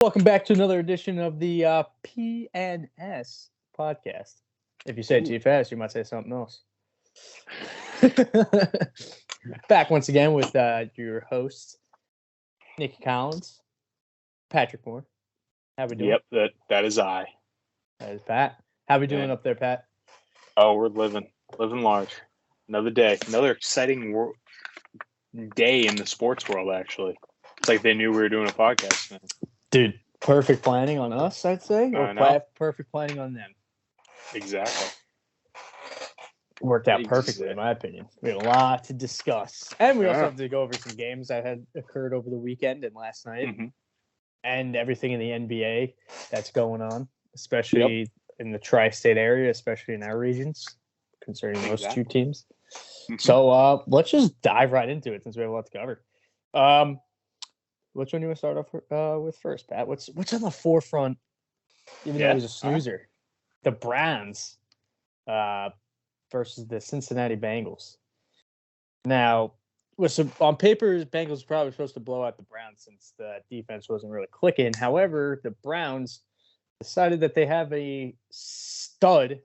Welcome back to another edition of the P&Ns Podcast. If you say it too fast, you might say something else. Back once again with your hosts, Nick Collins, Patrick Moore. How we doing? Yep, that is I. That is Pat. How we doing up there, Pat? Oh, we're living large. Another day, another exciting day in the sports world. Actually, it's like they knew we were doing a podcast, man. Dude, perfect planning on us, I'd say, or perfect planning on them. Exactly. Worked out perfectly, in my opinion. We had a lot to discuss, and we also have to go over some games that had occurred over the weekend and last night, and everything in the NBA that's going on, especially in the tri-state area, especially in our regions, concerning those two teams. So let's just dive right into it since we have a lot to cover. Which one do you want to start off with first, Pat? What's on the forefront, even though he's a snoozer? The Browns versus the Cincinnati Bengals. Now, on paper, Bengals were probably supposed to blow out the Browns since the defense wasn't really clicking. However, the Browns decided that they have a stud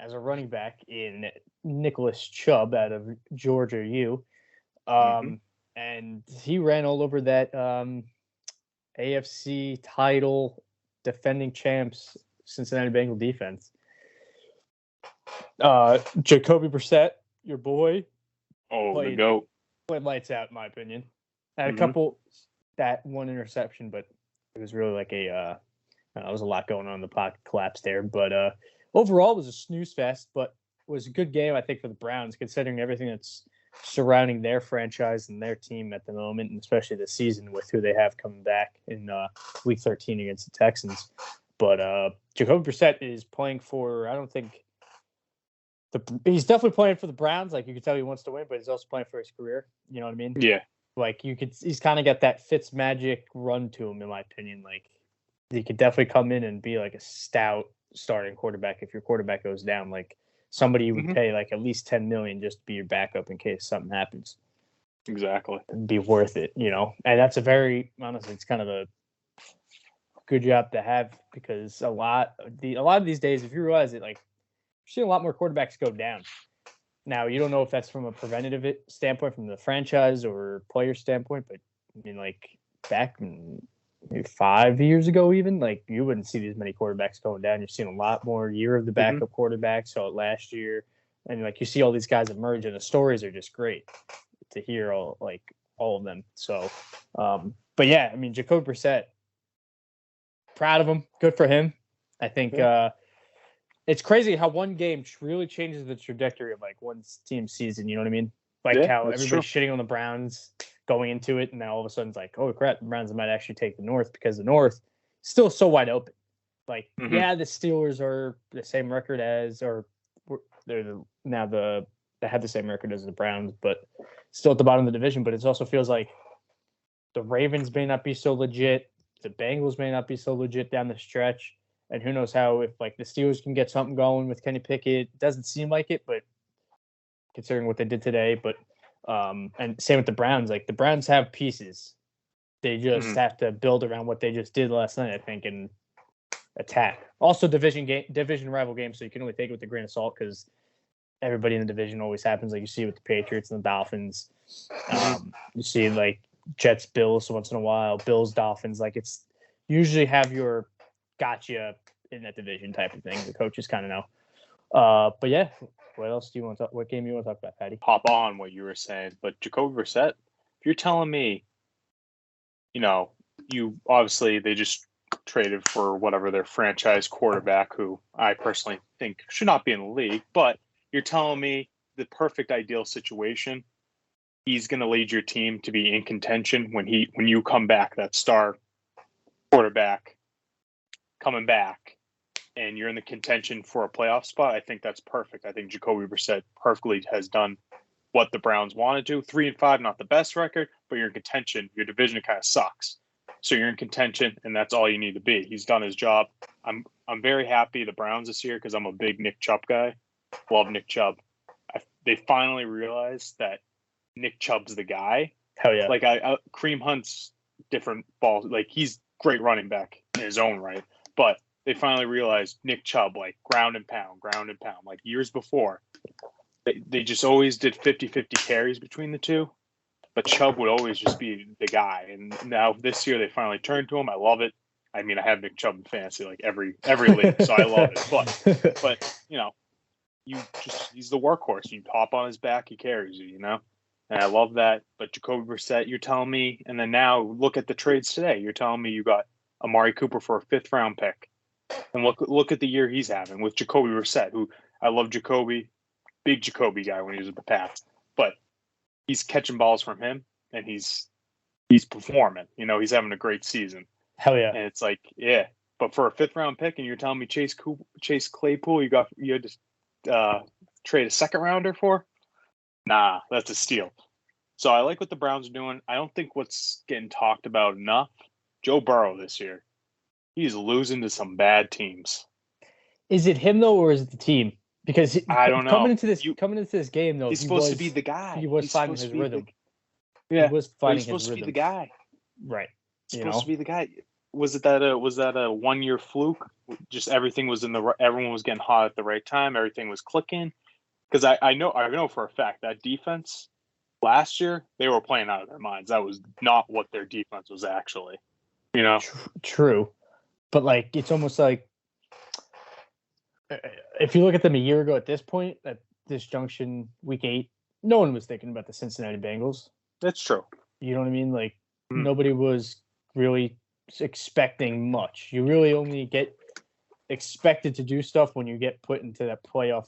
as a running back in Nicholas Chubb out of Georgia U. And he ran all over that AFC title defending champs Cincinnati Bengal defense. Jacoby Brissett, your boy. The GOAT. Played lights out, in my opinion. Had a couple, that one interception, but it was really like there was a lot going on in the pocket collapse there. But overall, it was a snooze fest, but it was a good game, I think, for the Browns, considering everything that's surrounding their franchise and their team at the moment, and especially this season with who they have coming back in Week 13 against the Texans. But Jacoby Brissett is playing for, I don't think, he's definitely playing for the Browns. Like, you can tell he wants to win, but he's also playing for his career. You know what I mean? Yeah. Like, he's kind of got that Fitz magic run to him, in my opinion. Like, he could definitely come in and be like a stout starting quarterback if your quarterback goes down. Like, somebody you would pay like at least $10 million just to be your backup in case something happens. Exactly. It'd be worth it, you know? And that's honestly, it's kind of a good job to have, because a lot of these days, if you realize it, like, you're seeing a lot more quarterbacks go down. Now, you don't know if that's from a preventative standpoint from the franchise or player standpoint, but I mean, like, back maybe 5 years ago, even, like, you wouldn't see these many quarterbacks going down. You're seeing a lot more year of the backup quarterback. Saw it last year, and like, you see all these guys emerge, and the stories are just great to hear all of them. So, but yeah, I mean, Jacoby Brissett, proud of him, good for him. I think it's crazy how one game really changes the trajectory of like one team's season. You know what I mean? Like how everybody's shitting on the Browns going into it, and then all of a sudden it's like, oh crap, the Browns might actually take the North, because the North is still so wide open. Like, the Steelers are the same record as, or they have the same record as the Browns, but still at the bottom of the division. But it also feels like the Ravens may not be so legit, the Bengals may not be so legit down the stretch, and who knows how, if like the Steelers can get something going with Kenny Pickett. It doesn't seem like it, but considering what they did today, but and same with the Browns. Like, the Browns have pieces. They just have to build around what they just did last night, I think, and attack. Also, division rival game, so you can only take it with a grain of salt, because everybody in the division always happens. Like, you see with the Patriots and the Dolphins. You see like Jets, Bills once in a while, Bills, Dolphins. Like, it's usually have your gotcha in that division type of thing. The coaches kind of know. But yeah, what else do you want to talk? What game you want to talk about, Patty? Hop on what you were saying, but Jacoby Brissett, if you're telling me, you obviously they just traded for whatever their franchise quarterback, who I personally think should not be in the league, but you're telling me the perfect ideal situation, he's going to lead your team to be in contention when you come back, that star quarterback coming back, and you're in the contention for a playoff spot. I think that's perfect. I think Jacoby Brissett perfectly has done what the Browns wanted to. 3-5, not the best record, but you're in contention. Your division kind of sucks, so you're in contention, and that's all you need to be. He's done his job. I'm very happy the Browns this year, because I'm a big Nick Chubb guy. Love Nick Chubb. They finally realized that Nick Chubb's the guy. Hell yeah! Like, Kareem Hunt's different balls. Like, he's great running back in his own right. But they finally realized Nick Chubb, like ground and pound. Like years before, they just always did 50-50 carries between the two. But Chubb would always just be the guy. And now this year they finally turned to him. I love it. I mean, I have Nick Chubb in fantasy like every league, so I love it. But he's the workhorse. You hop on his back, he carries you, And I love that. But Jacoby Brissett, you're telling me, and then now look at the trades today. You're telling me you got Amari Cooper for a 5th round pick. And look at the year he's having with Jacoby Brissett, who I love Jacoby, big Jacoby guy when he was with the Pats. But he's catching balls from him, and he's performing. He's having a great season. Hell yeah! And it's like, yeah. But for a 5th round pick, and you're telling me Chase Claypool, you had to trade a 2nd rounder for? Nah, that's a steal. So I like what the Browns are doing. I don't think what's getting talked about enough. Joe Burrow this year, he's losing to some bad teams. Is it him though, or is it the team? Because I don't know. Coming into this game, though, he's supposed to be the guy. He was finding his rhythm. He was finding his rhythm. He's supposed to be the guy. Right. Supposed to be the guy. Was that a 1-year fluke? Just everything was everyone was getting hot at the right time. Everything was clicking. Because I know for a fact that defense last year, they were playing out of their minds. That was not what their defense was actually. True. But it's almost like if you look at them a year ago at this point, at this junction, week 8, no one was thinking about the Cincinnati Bengals. That's true. You know what I mean? Nobody was really expecting much. You really only get expected to do stuff when you get put into that playoff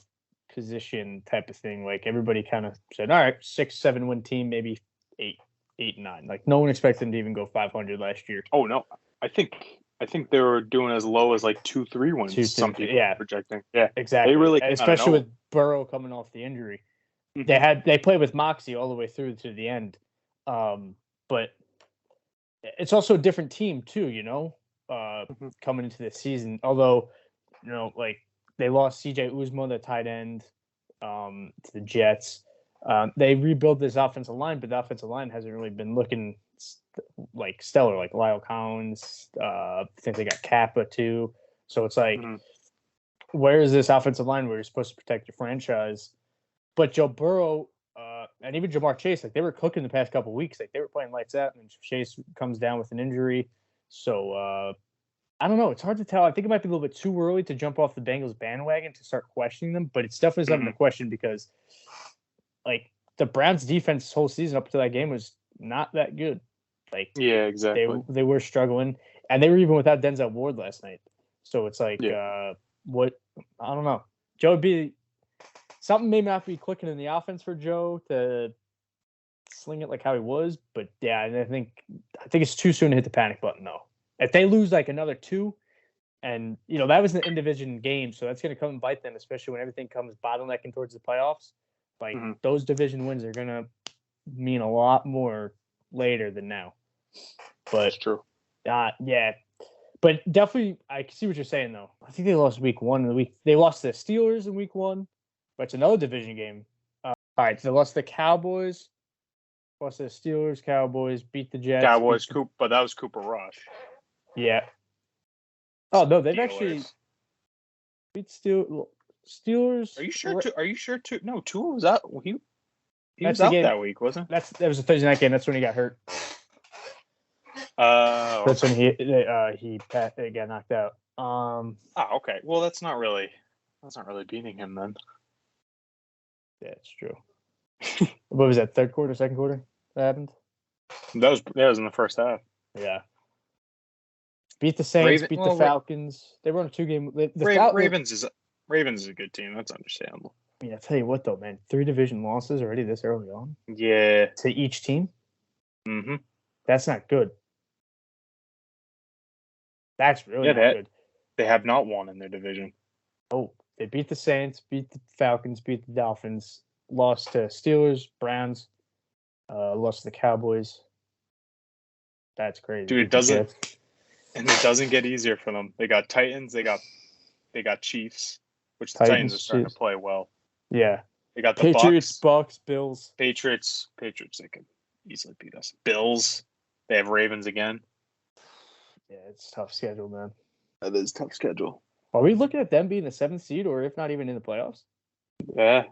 position type of thing. Everybody kind of said, all right, 6-7 win team, maybe 8-9. No one expected them to even go 500 last year. Oh no, I think they were doing as low as 2-3 wins. Some people were projecting. Yeah, exactly. They really, especially with Burrow coming off the injury. Mm-hmm. They played with Moxie all the way through to the end. But it's also a different team too, coming into this season. Although, they lost CJ Uzma, the tight end, to the Jets. They rebuilt this offensive line, but the offensive line hasn't really been looking stellar. Lyle Collins, I think they got Kappa too. So it's where is this offensive line where you're supposed to protect your franchise? But Joe Burrow and even Jamar Chase, they were cooking the past couple of weeks. They were playing lights out, and Chase comes down with an injury. So I don't know. It's hard to tell. I think it might be a little bit too early to jump off the Bengals bandwagon to start questioning them, but it's definitely something to question because the Browns defense this whole season up to that game was not that good. Yeah, exactly. They were struggling, and they were even without Denzel Ward last night. So it's what I don't know. Joe would be something may not be clicking in the offense for Joe to sling it how he was, but yeah, and I think it's too soon to hit the panic button though. If they lose another 2, and that was an in-division game, so that's going to come and bite them, especially when everything comes bottlenecking towards the playoffs. Those division wins are going to mean a lot more later than now. But that's true. Yeah. But definitely, I can see what you're saying, though. I think they lost week 1. They lost the Steelers in week 1, but it's another division game. All right, so they lost the Cowboys, lost the Steelers, Cowboys, beat the Jets. Cowboys, but that was Cooper Rush. Yeah. Oh, no, they've actually beat Steelers. Are you sure? No, Tua was out. He was out that week, wasn't it? That was a Thursday night game. That's when he got hurt. That's when he got knocked out. Okay. Well, that's not really beating him then. Yeah, it's true. What was that? Third quarter, second quarter? That happened. That was in the first half. Yeah. Beat the Saints. Beat the Falcons. They were on a 2-game. Ravens is a good team. That's understandable. I mean, I tell you what, though, man. 3 division losses already this early on. Yeah. To each team. Mm-hmm. That's not good. That's really not good. They have not won in their division. Oh, they beat the Saints, beat the Falcons, beat the Dolphins, lost to Steelers, Browns, lost to the Cowboys. That's crazy. Dude, it doesn't get easier for them. They got Titans, they got Chiefs, which the Titans are starting to play well. Yeah. They got the Patriots, Bucks, Bills. Patriots, they could easily beat us. Bills, they have Ravens again. Yeah, it's a tough schedule, man. That is a tough schedule. Are we looking at them being the 7th seed, or if not even in the playoffs? Yeah,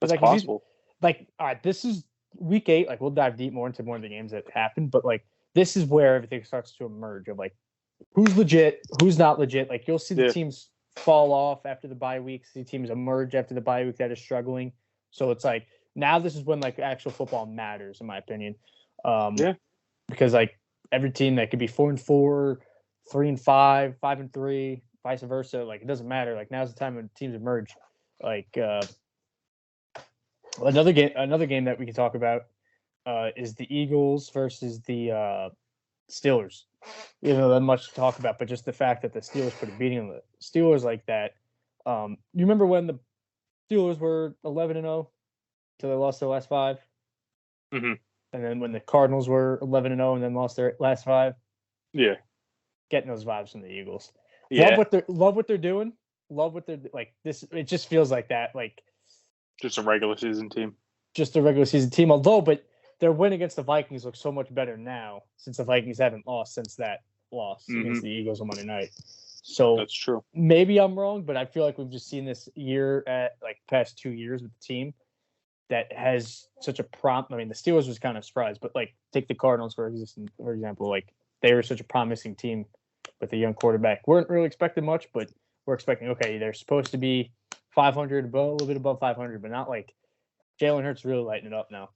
that's like, possible. All right, this is week 8. Like, we'll dive deep more into more of the games that happened, but like, this is where everything starts to emerge of like, who's legit, who's not legit. Like, you'll see the teams fall off after the bye week, see teams emerge after the bye week that are struggling. So it's like, now this is when like actual football matters, in my opinion. Because like every team that could be 4-4, 3-5, 5-3, vice versa, like it doesn't matter. Like now's the time when teams emerge. Like another game that we can talk about is the Eagles versus the Steelers. You know, not much to talk about, but just the fact that the Steelers put a beating on the Steelers like that. You remember when the Steelers were 11-0 until they lost their last 5? Mm-hmm. And then when the Cardinals were 11-0 and then lost their last 5? Yeah. Getting those vibes from the Eagles. Yeah. Love what they're doing. Love what they're like. This, it just feels like that. Like just a regular season team. Just a regular season team. But their win against the Vikings looks so much better now since the Vikings haven't lost since that loss against the Eagles on Monday night. So that's true. Maybe I'm wrong, but I feel like we've just seen this year at like past 2 years with the team that has such a I mean, the Steelers was kind of surprised, but like take the Cardinals for example, like they were such a promising team with a young quarterback. Weren't really expecting much, but we're expecting, okay, they're supposed to be 500, a little bit above 500, but not like Jalen Hurts really lighting it up now.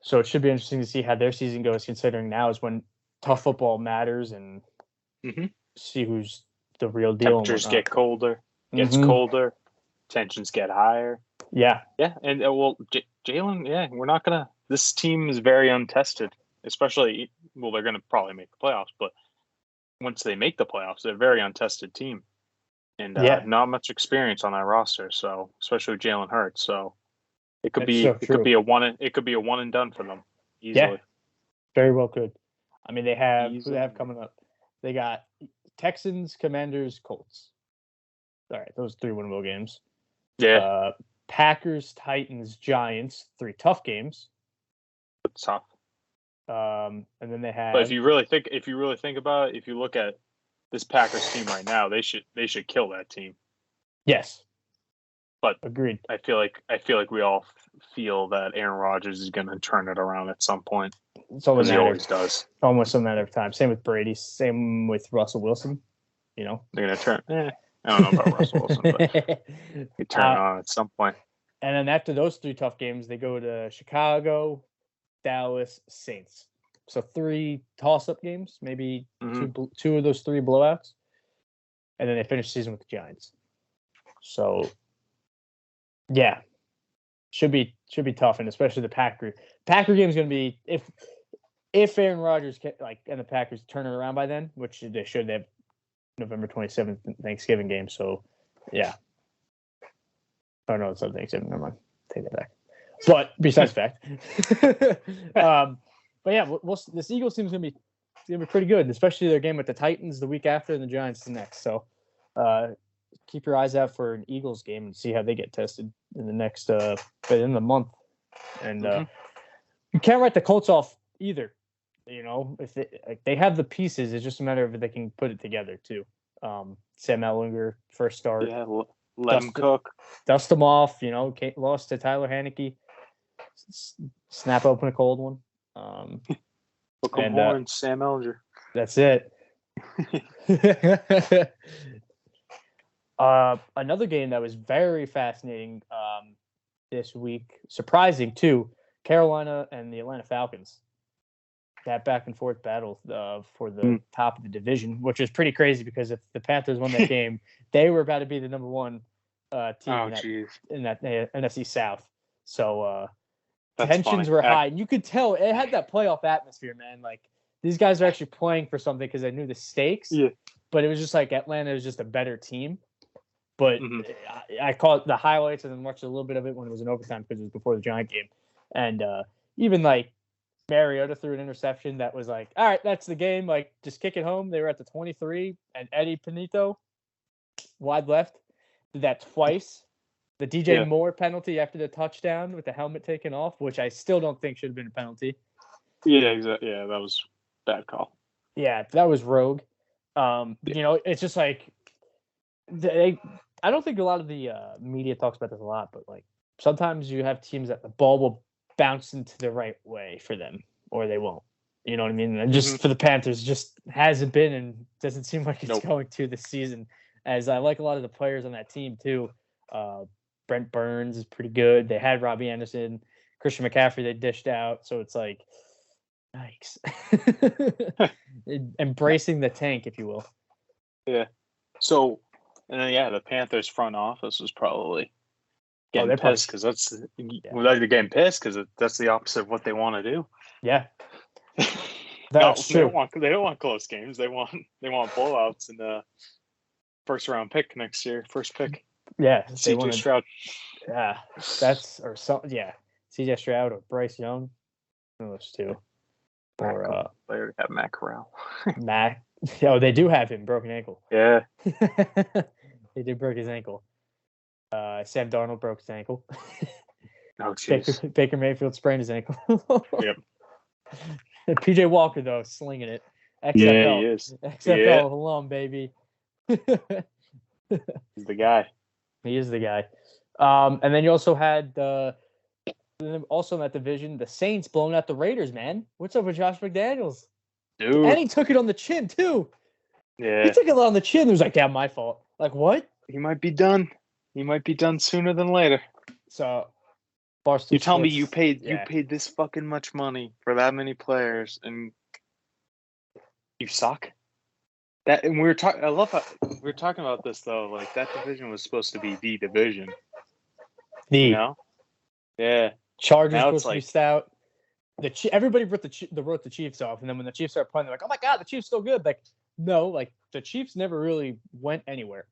So it should be interesting to see how their season goes, considering now is when tough football matters and see who's the real deal. Temperatures get colder, gets colder, tensions get higher. Yeah. Yeah. And Jalen, we're not going to – this team is very untested, especially – well, they're going to probably make the playoffs, but once they make the playoffs, they're a very untested team. And not much experience on that roster, so especially with Jalen Hurts. So it could be a one and done for them easily. Yeah, very well could. I mean, who they have coming up? They got Texans, Commanders, Colts. All right, those 3 winnable games. Yeah. Packers, Titans, Giants, 3 tough games. It's tough. And then they have. But if you really think about it, if you look at this Packers team right now, they should kill that team. Yes. But agreed. I feel like we all feel that Aaron Rodgers is going to turn it around at some point. Because he always does. Almost a matter of time. Same with Brady. Same with Russell Wilson. You know, they're going to turn. I don't know about Russell Wilson, but he turn on at some point. And then after those 3 tough games, they go to Chicago, Dallas, Saints. So 3 toss-up games, maybe 2 of those 3 blowouts, and then they finish the season with the Giants. So, yeah, should be tough, and especially the Packer game is going to be if Aaron Rodgers and the Packers turn it around by then, which they should. They have November 27th Thanksgiving game. So, yeah. Oh no, it's not Thanksgiving. Never mind. Take that back. But besides the fact. But yeah, this Eagles team is going to be pretty good, especially their game with the Titans the week after and the Giants the next. So keep your eyes out for an Eagles game and see how they get tested in the next in the month. And you can't write the Colts off either. You know, if they have the pieces, it's just a matter of if they can put it together too. Sam Ellinger, first start. Yeah, let him cook. Dust them off. You know, lost to Tyler Haneke. Snap open a cold one. Sam Ellinger. That's it. Another game that was very fascinating this week, surprising too, Carolina and the Atlanta Falcons. That back and forth battle for the top of the division, which is pretty crazy because if the Panthers won that game, they were about to be the number 1 team in that NFC South. So tensions were high. And you could tell it had that playoff atmosphere, man. Like these guys are actually playing for something because they knew the stakes. Yeah. But it was just like Atlanta was just a better team. But I caught the highlights and then watched a little bit of it when it was in overtime because it was before the Giant game. And even like Mariota threw an interception that was like, all right, that's the game. Like, just kick it home. They were at the 23, and Eddie Pinito, wide left, did that twice. The DJ Moore penalty after the touchdown with the helmet taken off, which I still don't think should have been a penalty. Yeah, exactly. Yeah, that was a bad call. Yeah, that was rogue. It's just like I don't think a lot of the media talks about this a lot, but like sometimes you have teams that the ball will bounce into the right way for them, or they won't. You know what I mean? And just for the Panthers, just hasn't been and doesn't seem like it's going to this season. As I like a lot of the players on that team too. Brent Burns is pretty good. They had Robbie Anderson, Christian McCaffrey. They dished out, so it's like, yikes. Embracing the tank, if you will. Yeah. So, and then the Panthers front office was probably getting pissed because they're getting pissed because that's the opposite of what they want to do. Yeah. That's true. They don't want close games. They want blowouts in the first round pick next year. First pick. Yeah. CJ Stroud. Yeah. Yeah. CJ Stroud or Bryce Young. Those two. Or they already have Matt Corral. Matt. Oh, they do have him, broken ankle. Yeah. They did break his ankle. Sam Darnold broke his ankle. Oh, jeez. Baker Mayfield sprained his ankle. Yep. PJ Walker, though, slinging it. XFL. Yeah, he is. XFL alum, baby. He's the guy. He is the guy. And then you also had also in that division, the Saints blowing out the Raiders, man. What's up with Josh McDaniels? Dude. And he took it on the chin, too. Yeah. He took it on the chin. It was like, my fault. Like, what? He might be done. He might be done sooner than later. So, you tell me you paid this fucking much money for that many players and you suck? That and we were talking. I love how we were talking about this though. Like that division was supposed to be the division. You know? Yeah. Chargers now supposed to be stout. Everybody wrote the Chiefs off, and then when the Chiefs started playing, they're like, "Oh my god, the Chiefs still good." Like, no, like the Chiefs never really went anywhere.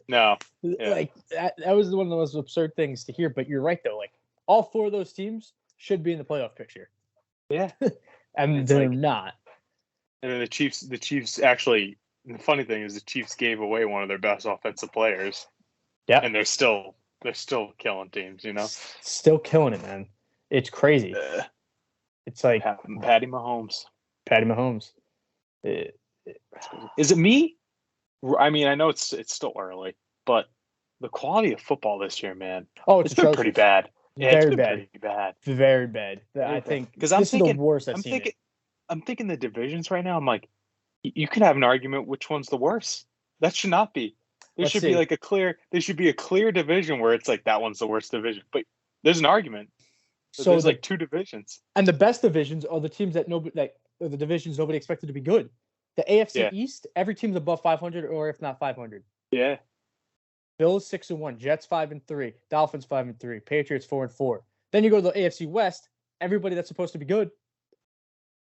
No, like that was one of the most absurd things to hear. But you're right though. Like all four of those teams should be in the playoff picture. Yeah, and they're not. And then the Chiefs actually. The funny thing is, the Chiefs gave away one of their best offensive players. Yeah, and they're still killing teams. You know, still killing it, man. It's crazy. It's like Patty Mahomes. Is it me? I mean, I know it's still early, but the quality of football this year, man. Oh, it's been pretty bad. Yeah, very it's been bad. Pretty bad. Very bad. I think because this is the worst I've seen. I'm thinking the divisions right now. I'm like, you could have an argument which one's the worst. That should not be. There should be a clear division where it's like that one's the worst division. But there's an argument. So there's like two divisions. And the best divisions are the teams that are the divisions nobody expected to be good. The AFC East, every team's above 500 or if not 500. Yeah. Bills 6-1, Jets 5-3, Dolphins 5-3, Patriots 4-4. Then you go to the AFC West, everybody that's supposed to be good.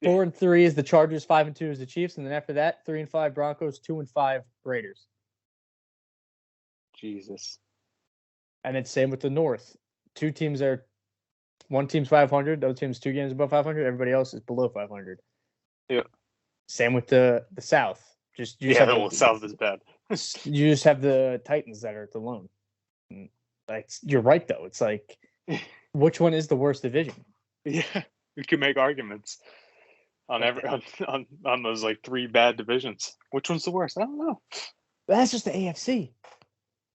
4-3 is the Chargers, 5-2 is the Chiefs, and then after that, 3-5 Broncos, 2-5 Raiders. Jesus. And it's same with the North. One team's 500, the other team's 2 games above 500, everybody else is below 500. Yeah. Same with the South. The South is bad. You just have the Titans that are at the lone. Like you're right though. It's like which one is the worst division? Yeah. We could make arguments on on those like 3 bad divisions. Which one's the worst? I don't know. That's just the AFC.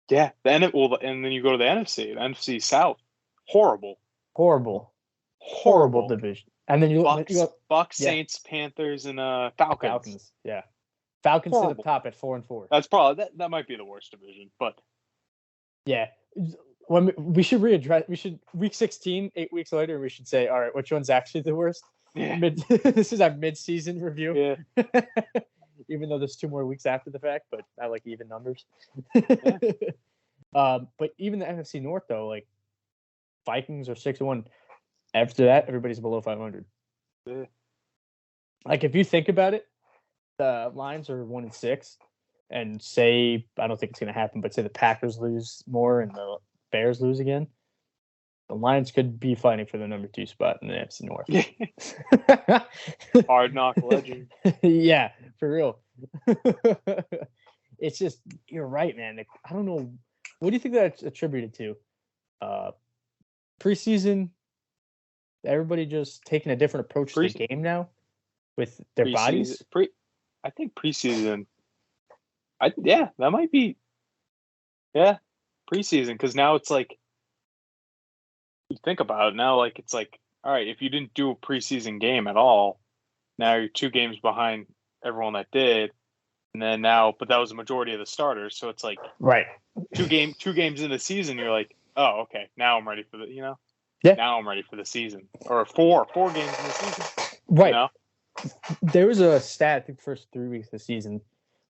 Yeah. And then you go to the NFC. The NFC South. Horrible division. And then you Bucks, Saints, Panthers, and Falcons. Yeah. Falcons sit up top at 4-4. That's probably that might be the worst division, but yeah. When we should readdress week 16, 8 weeks later, we should say, all right, which one's actually the worst? Yeah. This is our mid-season review. Yeah. Even though there's 2 more weeks after the fact, but I like even numbers. Yeah. But even the NFC North though, like Vikings are 6-1. After that, everybody's below 500. Yeah. Like if you think about it, the Lions are 1-6, and say I don't think it's going to happen, but say the Packers lose more and the Bears lose again, the Lions could be fighting for the number 2 spot in the NFC North. Hard knock legend. Yeah, for real. It's just you're right, man. I don't know. What do you think that's attributed to? Preseason. Everybody just taking a different approach to the game now. with their bodies. I think preseason. That might be. Yeah, preseason, because now it's like, you think about it now, like it's like, all right, if you didn't do a preseason game at all, now you're 2 games behind everyone that did, and then but that was the majority of the starters, so it's like right, 2 games in the season, you're like, oh, okay, now I'm ready for now I'm ready for the season, or four games in the season, right. There was a stat, I think, first 3 weeks of the season,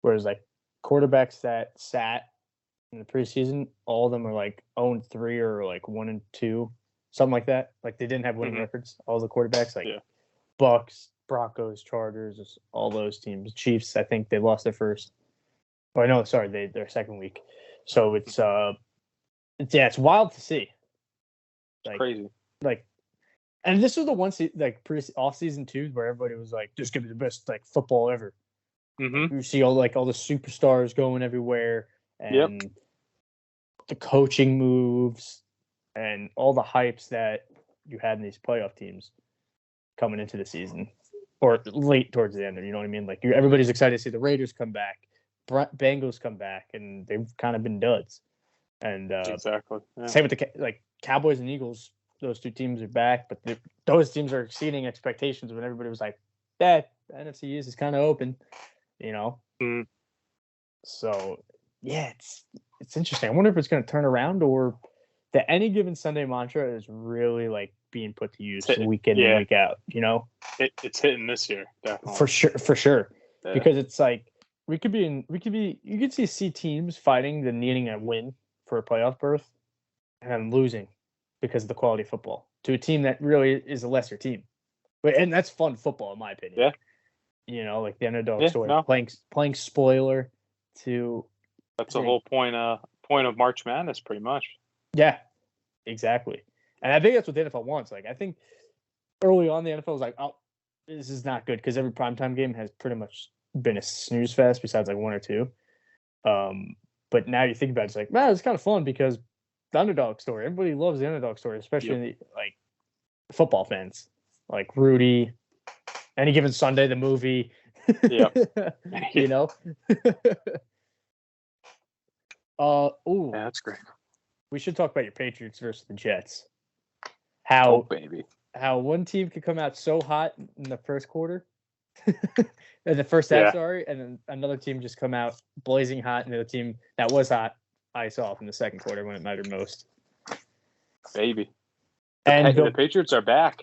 where it was like quarterbacks that sat in the preseason, all of them are like 0-3 or like 1-2, something like that. Like they didn't have winning records. All the quarterbacks, like Bucks, Broncos, Chargers, all those teams. Chiefs, I think they lost their first. Oh no, sorry, their second week. So it's wild to see. Like, crazy. Like, and this was the one off season too, where everybody was like, "Just give me the best like football ever." Mm-hmm. You see all the superstars going everywhere, and the coaching moves, and all the hypes that you had in these playoff teams coming into the season, or late towards the end. You know what I mean? Like everybody's excited to see the Raiders come back, Bengals come back, and they've kind of been duds. And exactly. Yeah. Same with the Cowboys and Eagles. Those 2 teams are back, but those teams are exceeding expectations when everybody was like, "That NFC East is kind of open," you know. Mm. So yeah, it's interesting. I wonder if it's going to turn around, or the any given Sunday mantra is really like being put to use week in and week out. You know, it's hitting this year, definitely for sure. Yeah. Because it's like you could see teams fighting the needing a win for a playoff berth and losing because of the quality of football to a team that really is a lesser team. And that's fun football, in my opinion. Yeah. You know, like the underdog story, playing spoiler to. That's the whole point of March Madness, pretty much. Yeah, exactly. And I think that's what the NFL wants. Like, I think early on, the NFL was like, "Oh, this is not good," because every primetime game has pretty much been a snooze fest, besides like 1 or 2. But now you think about it, it's like, man, it's kind of fun because the underdog story. Everybody loves the underdog story, especially like football fans, like Rudy. Any Given Sunday, the movie. Yep. You know. Yeah, that's great. We should talk about your Patriots versus the Jets. How one team could come out so hot in the first quarter, in the first half, sorry, and then another team just come out blazing hot, and the team that was hot ice off in the second quarter when it mattered most. Baby. The Patriots are back.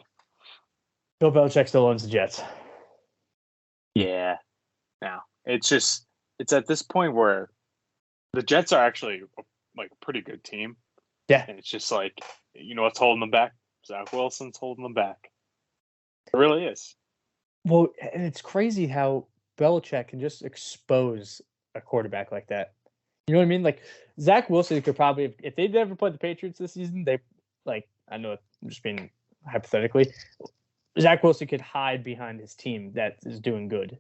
Bill Belichick still owns the Jets. Yeah. Now, it's at this point where the Jets are actually like a pretty good team. Yeah. And it's just like, you know what's holding them back? Zach Wilson's holding them back. It really is. Well, and it's crazy how Belichick can just expose a quarterback like that. You know what I mean? Like, Zach Wilson could probably, if they'd ever played the Patriots this season, I know I'm just being hypothetically, Zach Wilson could hide behind his team that is doing good.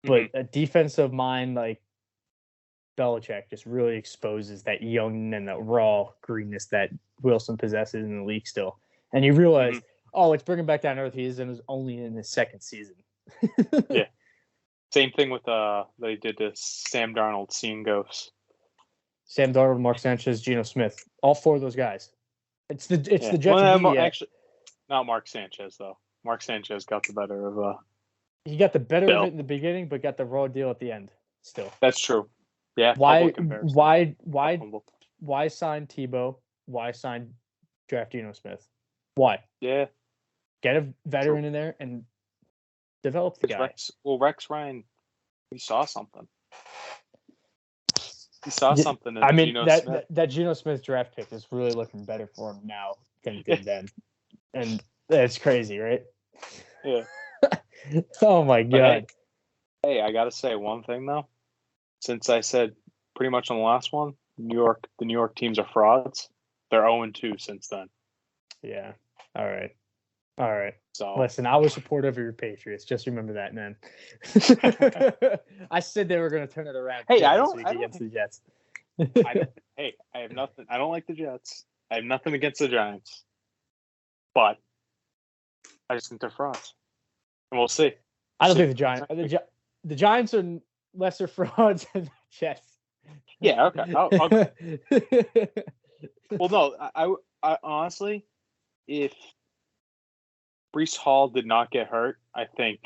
But a defensive mind like Belichick just really exposes that young and that raw greenness that Wilson possesses in the league still. And you realize, let's bring him back down to earth. He is only in his second season. Yeah. Same thing with they did to Sam Darnold, seeing ghosts. Sam Darnold, Mark Sanchez, Geno Smith, all 4 of those guys. It's the Jets media. Actually, not Mark Sanchez though. Mark Sanchez got the better of. He got the better of it in the beginning, but got the raw deal at the end. Still, that's true. Yeah. Why sign Tebow? Why sign draft Geno Smith? Why? Yeah. Get a veteran in there and develop the guy. Rex Ryan, he saw something. He saw something in Geno Smith. That Geno Smith draft pick is really looking better for him now than it did then. And that's crazy, right? Yeah. Oh, my God. Hey, I got to say one thing, though. Since I said pretty much on the last one, the New York teams are frauds. They're 0-2 since then. Yeah. All right. So listen, I was supportive of your Patriots. Just remember that, man. I said they were going to turn it around. Hey, against the Jets. I have nothing. I don't like the Jets. I have nothing against the Giants, but I just think they're frauds, and we'll see. I don't think the Giants. The Giants are lesser frauds than the Jets. Yeah, okay. Well, no, I honestly, if Breece Hall did not get hurt, I think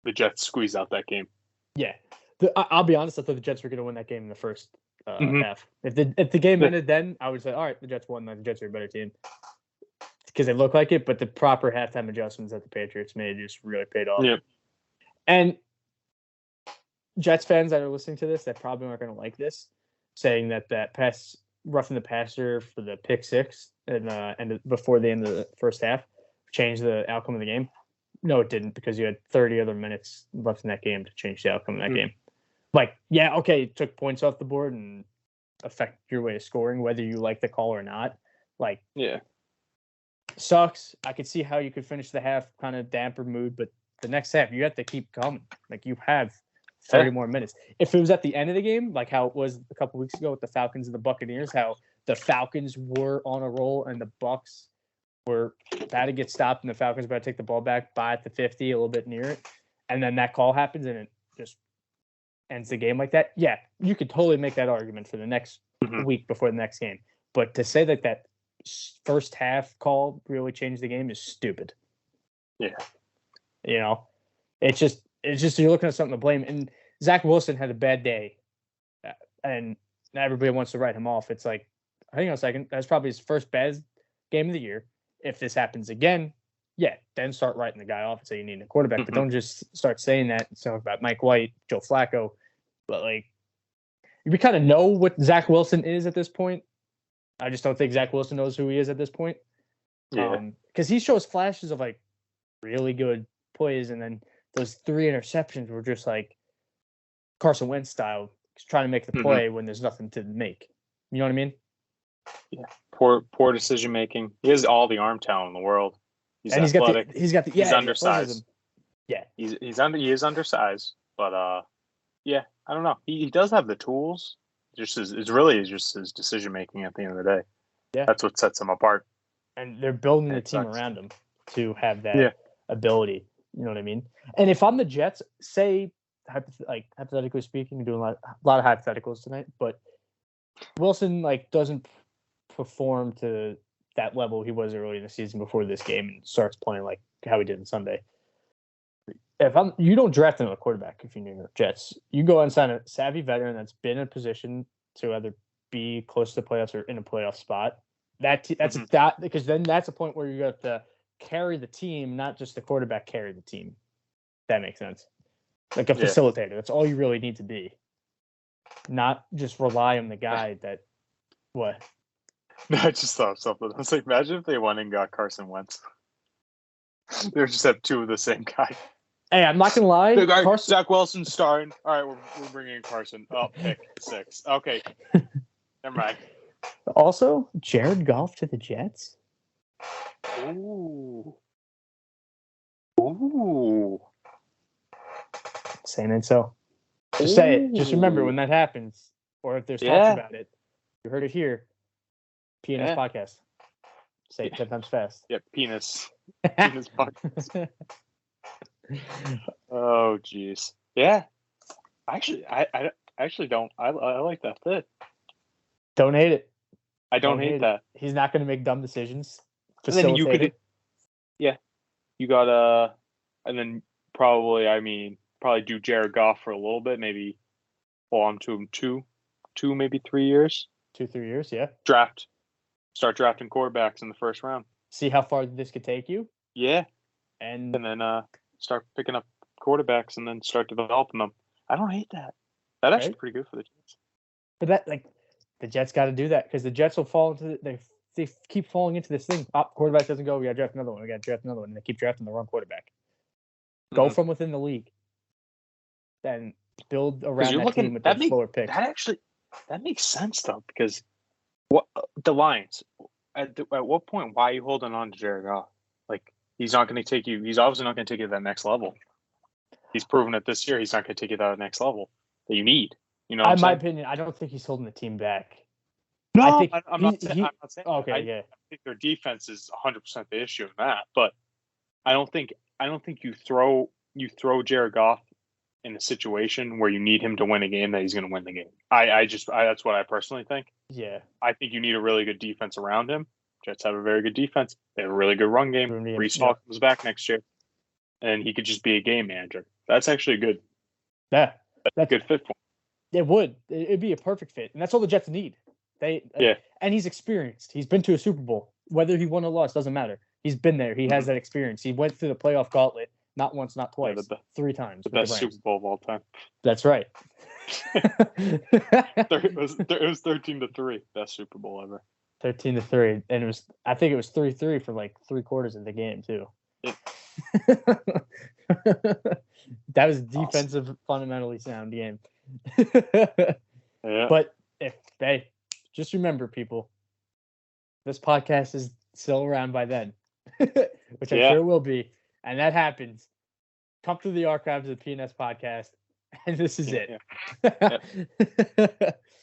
the Jets squeezed out that game. Yeah, I'll be honest. I thought the Jets were going to win that game in the first half. If the game ended then, I would say, all right, the Jets won. The Jets are a better team because they look like it. But the proper halftime adjustments that the Patriots made just really paid off. Yeah. And Jets fans that are listening to this that probably aren't going to like this, saying that pass roughing the passer for the pick six and before the end of the first half changed the outcome of the game. No, it didn't, because you had 30 other minutes left in that game to change the outcome of that game. Like, yeah, okay, it took points off the board and affect your way of scoring, whether you like the call or not. Like, yeah, sucks. I could see how you could finish the half kind of damper mood, but the next half, you have to keep coming. Like, you have 30 more minutes. If it was at the end of the game, like how it was a couple weeks ago with the Falcons and the Buccaneers, how the Falcons were on a roll and the Bucs were about to get stopped and the Falcons about to take the ball back by at the 50, a little bit near it, and then that call happens and it just ends the game like that. Yeah, you could totally make that argument for the next week before the next game. But to say that first half call really changed the game is stupid. Yeah. You know, it's just you're looking at something to blame. And Zach Wilson had a bad day, and everybody wants to write him off. It's like, hang on a second, that's probably his first bad game of the year. If this happens again, yeah, then start writing the guy off and say you need a quarterback. But don't just start saying that and talk about Mike White, Joe Flacco. But, like, we kind of know what Zach Wilson is at this point. I just don't think Zach Wilson knows who he is at this point. Yeah. Because he shows flashes of, like, really good plays, and then those 3 interceptions were just, like, Carson Wentz style, trying to make the play when there's nothing to make. You know what I mean? Yeah. Poor decision making. He has all the arm talent in the world. He's athletic. He's undersized. Yeah. He is undersized, but yeah, I don't know. He does have the tools. It's just his decision making at the end of the day. Yeah. That's what sets him apart. And they're building the team around him to have that ability. You know what I mean? And if I'm the Jets, say, hypothetically speaking, we're doing a lot of hypotheticals tonight, but Wilson doesn't perform to that level he was early in the season before this game and starts playing like how he did on Sunday. You don't draft another quarterback if you're New York Jets. You go and sign a savvy veteran that's been in a position to either be close to the playoffs or in a playoff spot. Because then that's a point where you have to carry the team, not just the quarterback carry the team. That makes sense. Like a facilitator. That's all you really need to be. Not just rely on the guy that what? No, I just thought of something. I was like, imagine if they went and got Carson Wentz. They just have 2 of the same guy. Hey, I'm not gonna lie. Zach Wilson starting. All right, we're bringing in Carson. Oh, pick 6. Okay, never mind. Also, Jared Goff to the Jets. Ooh. Saying it so. Just say it. Just remember when that happens, or if there's talks about it, you heard it here. P&Ns Podcast. Say it 10 times fast. Yeah, penis. Penis podcast. Oh, jeez. Yeah. Actually, I actually don't. I like that fit. Don't hate it. I don't hate that. He's not going to make dumb decisions. And then you could, you got and then probably do Jared Goff for a little bit, maybe hold on to him 2, maybe 3 years. 2-3 years, yeah. Start drafting quarterbacks in the first round. See how far this could take you. Yeah, and then start picking up quarterbacks and then start developing them. I don't hate that. That's actually pretty good for the Jets. But the Jets got to do that because the Jets will fall into they keep falling into this thing. Quarterback doesn't go. We got to draft another one. And they keep drafting the wrong quarterback. Go from within the league. Then build around that team with those slower picks. That makes sense though, because the Lions at what point? Why are you holding on to Jared Goff? Like, he's not going to take you. He's obviously not going to take you to that next level. He's proven it this year. He's not going to take you to that next level that you need. You know, in my opinion, I don't think he's holding the team back. No, I'm not saying. Okay, I think their defense is 100% the issue in that, but I don't think you throw you throw Jared Goff in a situation where you need him to win a game, that he's going to win the game. I that's what I personally think. Yeah. I think you need a really good defense around him. Jets have a very good defense. They have a really good run game. Breece Hall comes back next year, and he could just be a game manager. That's actually good. Yeah. That's a good fit for him. It would. It'd be a perfect fit, and that's all the Jets need. And he's experienced. He's been to a Super Bowl. Whether he won or lost doesn't matter. He's been there. He has that experience. He went through the playoff gauntlet not once, not twice, 3 times. The best Super Bowl of all time. That's right. It was 13-3, best Super Bowl ever. 13-3, and I think it was 3-3 for like 3/4 of the game too. Yeah. That was a defensive, fundamentally sound game. Yeah. But just remember, people, this podcast is still around by then, which I'm sure it will be, and that happens. Come through the archives of the P&Ns podcast, and this is it.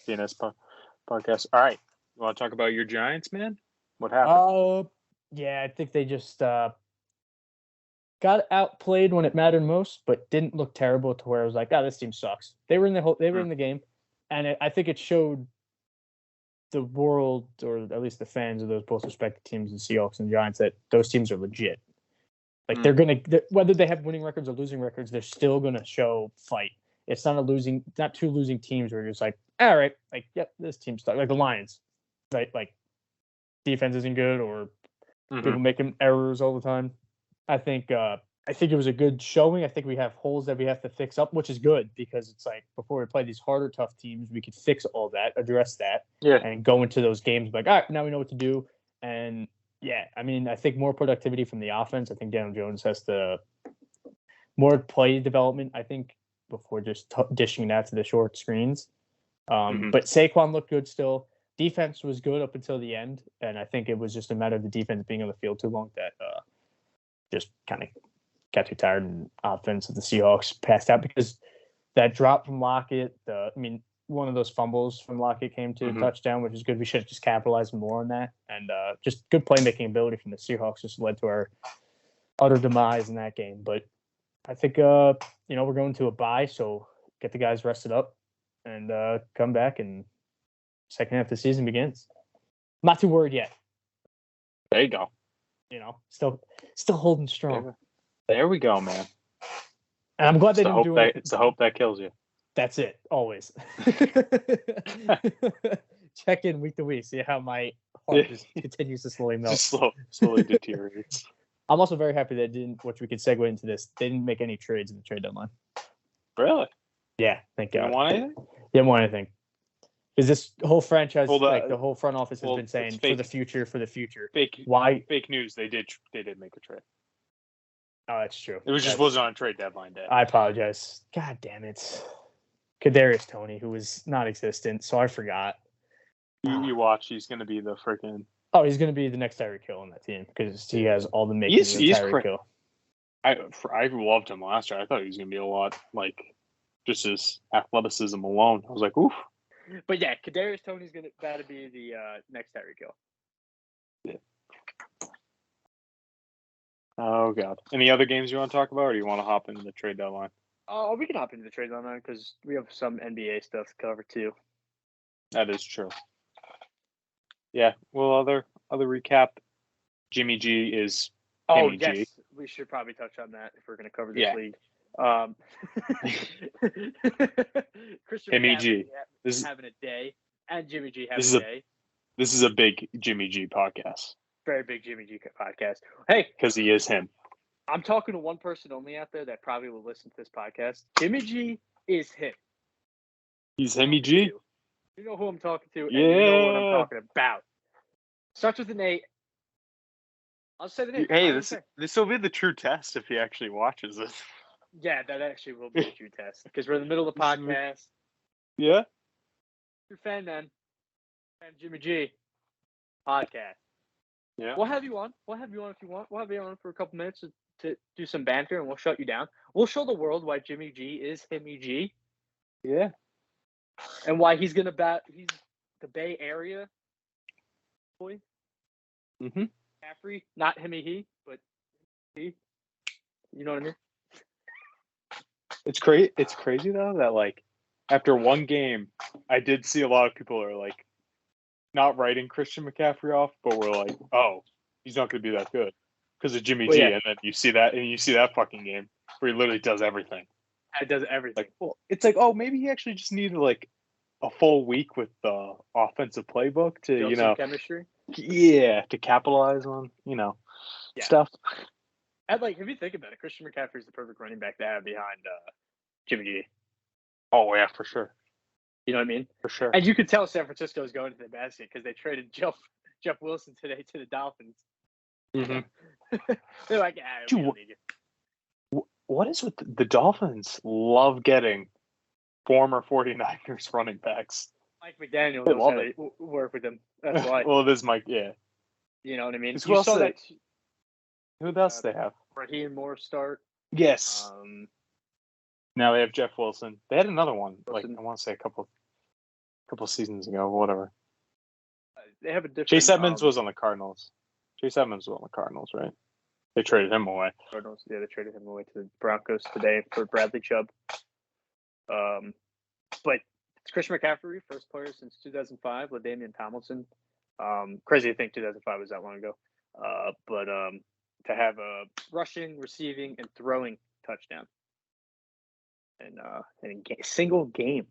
P&Ns podcast. All right. You want to talk about your Giants, man? What happened? Yeah, I think they just got outplayed when it mattered most, but didn't look terrible to where it was like, this team sucks. They were in the game, and I think it showed the world, or at least the fans of those both respective teams, the Seahawks and the Giants, that those teams are legit. Like they're whether they have winning records or losing records, they're still gonna show fight. It's not not two losing teams where you're just like, all right, like, yep, this team's stuck. Like the Lions, right? Like defense isn't good, or people making errors all the time. I think it was a good showing. I think we have holes that we have to fix up, which is good, because it's like before we play these harder, tough teams, we could fix all that, address that, and go into those games like, all right, now we know what to do. And yeah, I mean, I think more productivity from the offense. I think Daniel Jones has more play development, I think, before just dishing that to the short screens. But Saquon looked good still. Defense was good up until the end, and I think it was just a matter of the defense being on the field too long that just kind of got too tired, and offense of the Seahawks passed out, because that drop from Lockett, one of those fumbles from Lockett came to a touchdown, which is good. We should have just capitalized more on that. And just good playmaking ability from the Seahawks just led to our utter demise in that game. But I think, we're going to a bye, so get the guys rested up and come back, and second half of the season begins. I'm not too worried yet. There you go. Still holding strong. There we go, man. And I'm glad they didn't do it. It's the hope that kills you. That's it, always. Check in week to week, see how my heart just continues to slowly melt. Just slowly deteriorates. I'm also very happy that which we could segue into this, they didn't make any trades in the trade deadline. Really? Yeah, thank God. You want anything? Didn't want anything. Because this whole franchise, the whole front office has been saying, for the future. Fake news, they did make a trade. Oh, that's true. It wasn't on trade deadline day. I apologize. God damn it. Kadarius Toney, who was non-existent, so I forgot. You watch, he's going to be the freaking... Oh, he's going to be the next Tyreek Hill on that team, because he has all the makings of Tyreek Hill. I loved him last year. I thought he was going to be a lot, like, just his athleticism alone. I was like, oof. But yeah, Kadarius Toney's going to be the next Tyreek Hill. Yeah. Oh, God. Any other games you want to talk about, or do you want to hop into the trade deadline? Oh, we can hop into the trade deadline because we have some NBA stuff to cover too. That is true. Yeah. Well, other recap. Jimmy G is. Oh, yes. G. We should probably touch on that if we're going to cover this league. Christian Jimmy G. Having a day, and Jimmy G having a day. This is a big Jimmy G podcast. Very big Jimmy G podcast. Hey, because he is him. I'm talking to one person only out there that probably will listen to this podcast. Jimmy G is him. He's Himmy G? You know who I'm talking to, and you know what I'm talking about. Starts with an 8. I'll say the name. Hey, this will be the true test if he actually watches this. Yeah, that actually will be a true test, because we're in the middle of the podcast. Yeah? You're a fan, man. Fan Jimmy G podcast. Yeah. We'll have you on. We'll have you on if you want. We'll have you on for a couple minutes to do some banter, and we'll shut you down. We'll show the world why Jimmy G is Himmy G. Yeah. And why he's going to bat. He's the Bay Area boy. Mm-hmm. Mccaffery, not Himmy he, but he. You know what I mean? It's crazy. It's crazy though that like after one game, I did see a lot of people are like not writing Christian McCaffrey off, but we're like, oh, he's not going to be that good because of Jimmy G. Yeah. And then you see that fucking game where he literally does everything. It does everything. Like, well, it's like, oh, maybe he actually just needed like a full week with the offensive playbook to, Some chemistry. Yeah, to capitalize on, stuff. And like, if you think about it, Christian McCaffrey is the perfect running back to have behind Jimmy G. Oh yeah, for sure. You know what I mean? For sure. And you could tell San Francisco is going to the basket because they traded Jeff Wilson today to the Dolphins. Mm-hmm. They're like, we don't need you. What is with the Dolphins? Love getting former 49ers running backs. Mike McDaniel knows how to work with them. That's why. Well, this Mike, yeah. You know what I mean? Who saw that? Who else they have? Raheem Moore start. Yes. Now they have Jeff Wilson. They had another one, like I want to say a couple seasons ago, whatever. They have a different. Chase Edmonds was on the Cardinals. Chase Edmonds was on the Cardinals, right? They traded him away. Cardinals, yeah, they traded him away to the Broncos today for Bradley Chubb. But it's Christian McCaffrey, first player since 2005. LaDainian Tomlinson. Crazy to think 2005 was that long ago. But to have a rushing, receiving, and throwing touchdown in a single game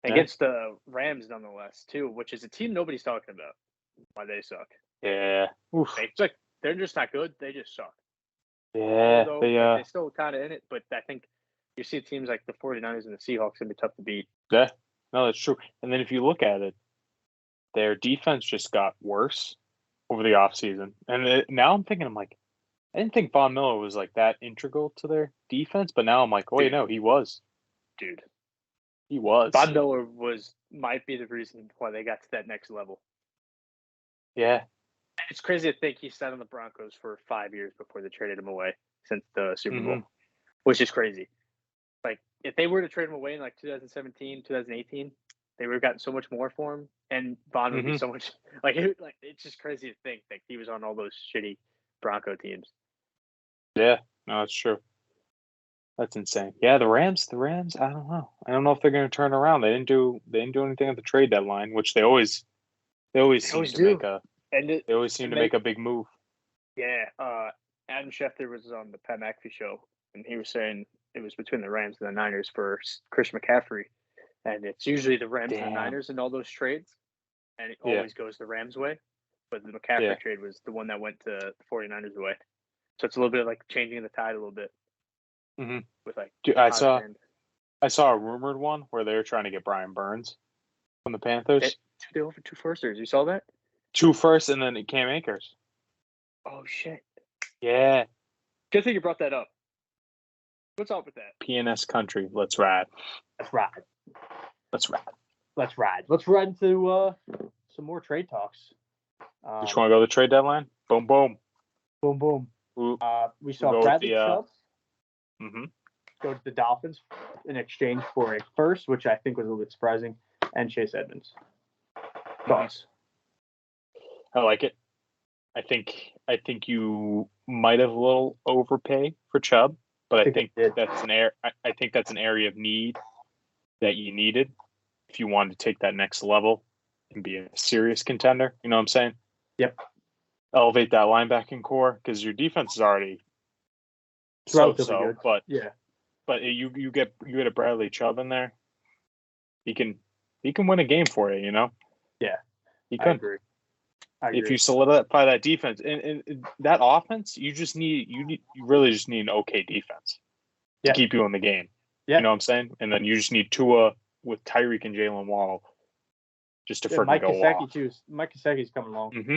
against the Rams, nonetheless, too, which is a team nobody's talking about. Why they suck? Yeah. Oof. It's like they're just not good. They just suck. Yeah. Although, they're still kind of in it, but I think you see teams like the 49ers and the Seahawks can be tough to beat. Yeah. No, that's true. And then if you look at it, their defense just got worse over the offseason. And now I'm thinking, I didn't think Von Miller was like that integral to their defense, but now I'm like, oh, wait, no, he was. Dude. He was. Von Miller might be the reason why they got to that next level. Yeah. It's crazy to think he sat on the Broncos for 5 years before they traded him away since the Super Bowl, which is crazy. Like, if they were to trade him away in like 2017, 2018, they would have gotten so much more for him, and Von would be so much it's just crazy to think that he was on all those shitty Bronco teams. Yeah, no, that's true. That's insane. Yeah, the Rams. I don't know. I don't know if they're going to turn around. They didn't do anything at the trade deadline, which they always seem to make a big move. Yeah, Adam Schefter was on the Pat McAfee show, and he was saying it was between the Rams and the Niners for Christian McCaffrey, and it's usually the Rams and the Niners in all those trades, and it always goes the Rams' way. But the McCaffrey trade was the one that went to the 49ers' way. So it's a little bit like changing the tide a little bit. Mm-hmm. With like, dude, I saw a rumored one where they were trying to get Brian Burns from the Panthers. They offered 2 firsters. You saw that? 2 firsts and then Cam Akers. Oh shit! Yeah. Good thing you brought that up. What's up with that? P&Ns country. Let's ride. Let's ride. Let's ride. Let's ride. Let's ride into some more trade talks. You just want to go to the trade deadline? Boom, boom. Boom, boom. Ooh. We saw Bradley Chubb Mm-hmm. go to the Dolphins in exchange for a first, which I think was a little bit surprising, and Chase Edmonds. Thoughts? I like it. I think you might have a little overpay for Chubb, but I think that's an area of need that you needed if you wanted to take that next level and be a serious contender. You know what I'm saying? Yep. Elevate that linebacking core because your defense is already so. But but you get a Bradley Chubb in there, he can win a game for you. You know? Yeah, he could. I agree. If you solidify that defense and that offense, you really just need an okay defense to keep you in the game. Yeah. You know what I'm saying? And then you just need Tua with Tyreek and Jaylen Waddle just to freaking go off. Mike Gesicki's coming along. Mm-hmm.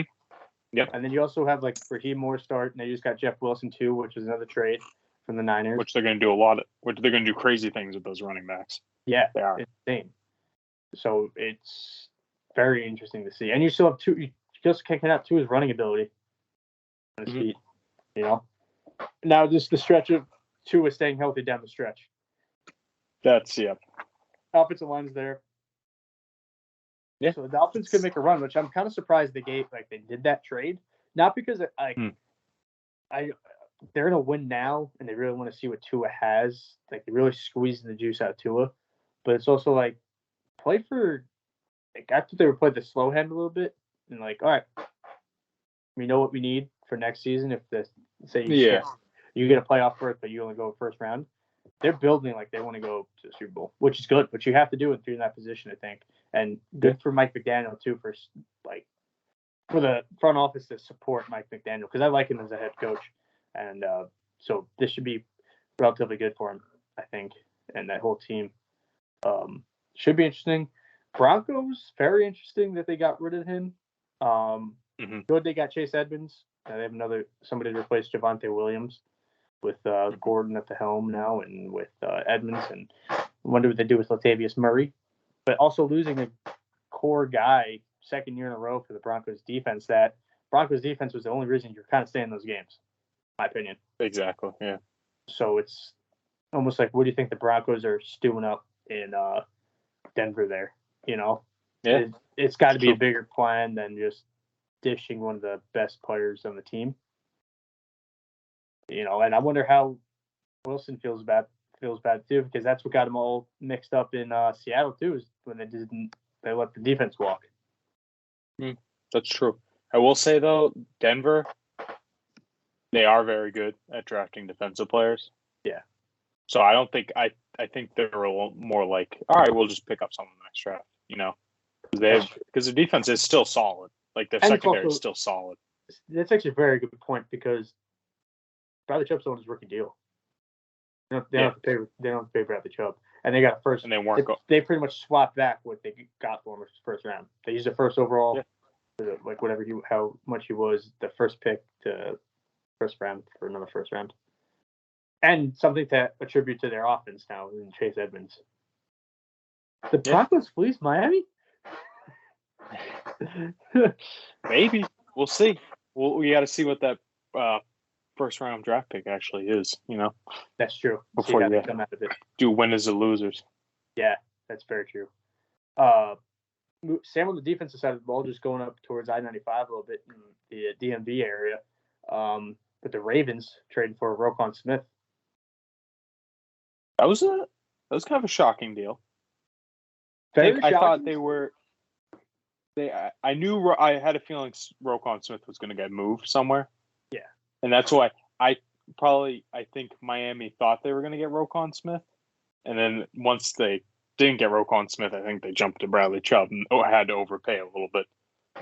Yep. And then you also have like Raheem Moore start, and they just got Jeff Wilson too, which is another trade from the Niners. Which they're going to do they're going to do crazy things with those running backs. Yeah, they are insane. So it's very interesting to see. And you still have two. You just can't out Tua's running ability on his feet. You know. Now just the stretch of Tua staying healthy down the stretch. That's Offensive line's there. Yeah. So the Dolphins could make a run, which I'm kind of surprised they did that trade. Not because they're gonna win now, and they really want to see what Tua has. Like they're really squeezing the juice out of Tua, but it's also like play for. Like I thought they would play the slow hand a little bit, and like, all right, we know what we need for next season. If this say you get a playoff berth, but you only go first round, they're building like they want to go to the Super Bowl, which is good. But you have to do it if you're in that position, I think. And good for Mike McDaniel too for the front office to support Mike McDaniel because I like him as a head coach, and so this should be relatively good for him, I think, and that whole team should be interesting. Broncos, very interesting that they got rid of him. Good they got Chase Edmonds. They have somebody to replace Javonte Williams with Gordon at the helm now and with Edmonds. And I wonder what they do with Latavius Murray. But also losing a core guy second year in a row for the Broncos defense. That Broncos defense was the only reason you're kind of staying in those games, in my opinion. Exactly, yeah. So it's almost like, what do you think the Broncos are stewing up in Denver there? You know? Yeah. It's got to be a bigger plan than just dishing one of the best players on the team. You know, and I wonder how Wilson feels bad too, because that's what got him all mixed up in Seattle too, is when they let the defense walk. That's true. I will say though, Denver, they are very good at drafting defensive players. Yeah. So I don't think I think they're a little more like, all right, we'll just pick up someone in the next draft. You know, because their defense is still solid. Like their secondary is still solid. That's actually a very good point because Bradley Chubb's on his rookie deal. They don't have to pay Bradley Chubb, and they got a first. And they weren't. They pretty much swapped back what they got for him first round. They used the first overall, like how much he was, the first pick to first round for another first round, and something to attribute to their offense now in Chase Edmonds. The Broncos fleece Miami. Maybe we'll see. We got to see what that first round draft pick actually is. You know, that's true. Before you come out of it, do winners or losers. Yeah, that's very true. Sam on the defensive side of the ball, just going up towards I-95 a little bit in the DMV area. But the Ravens traded for Roquan Smith. That was kind of a shocking deal. I thought they were. I knew I had a feeling Roquan Smith was going to get moved somewhere. Yeah, and that's why I think Miami thought they were going to get Roquan Smith, and then once they didn't get Roquan Smith, I think they jumped to Bradley Chubb and had to overpay a little bit.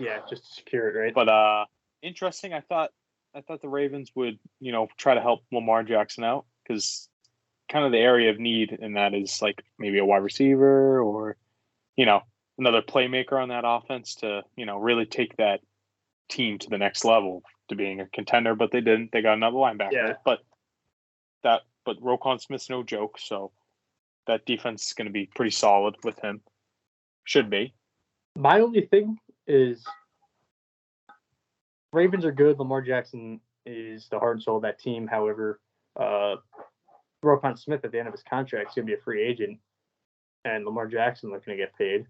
Yeah, just to secure it, right? But interesting. I thought the Ravens would try to help Lamar Jackson out because kind of the area of need in that is like maybe a wide receiver or another playmaker on that offense to, really take that team to the next level to being a contender, but they didn't. They got another linebacker. Yeah. But Roquan Smith's no joke, so that defense is going to be pretty solid with him. Should be. My only thing is Ravens are good. Lamar Jackson is the heart and soul of that team. However, Roquan Smith at the end of his contract is going to be a free agent, and Lamar Jackson looking to get paid.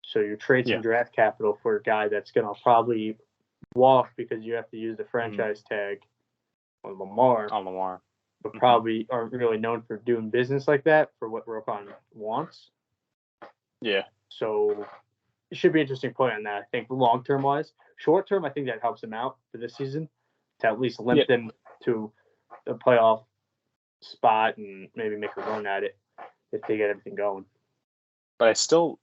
So you trade some draft capital for a guy that's going to probably walk because you have to use the franchise tag on Lamar. But probably aren't really known for doing business like that for what Roquan wants. Yeah. So it should be an interesting play on that, I think, long-term wise. Short-term, I think that helps him out for this season to at least limit them to the playoff spot and maybe make a run at it if they get everything going. But I still...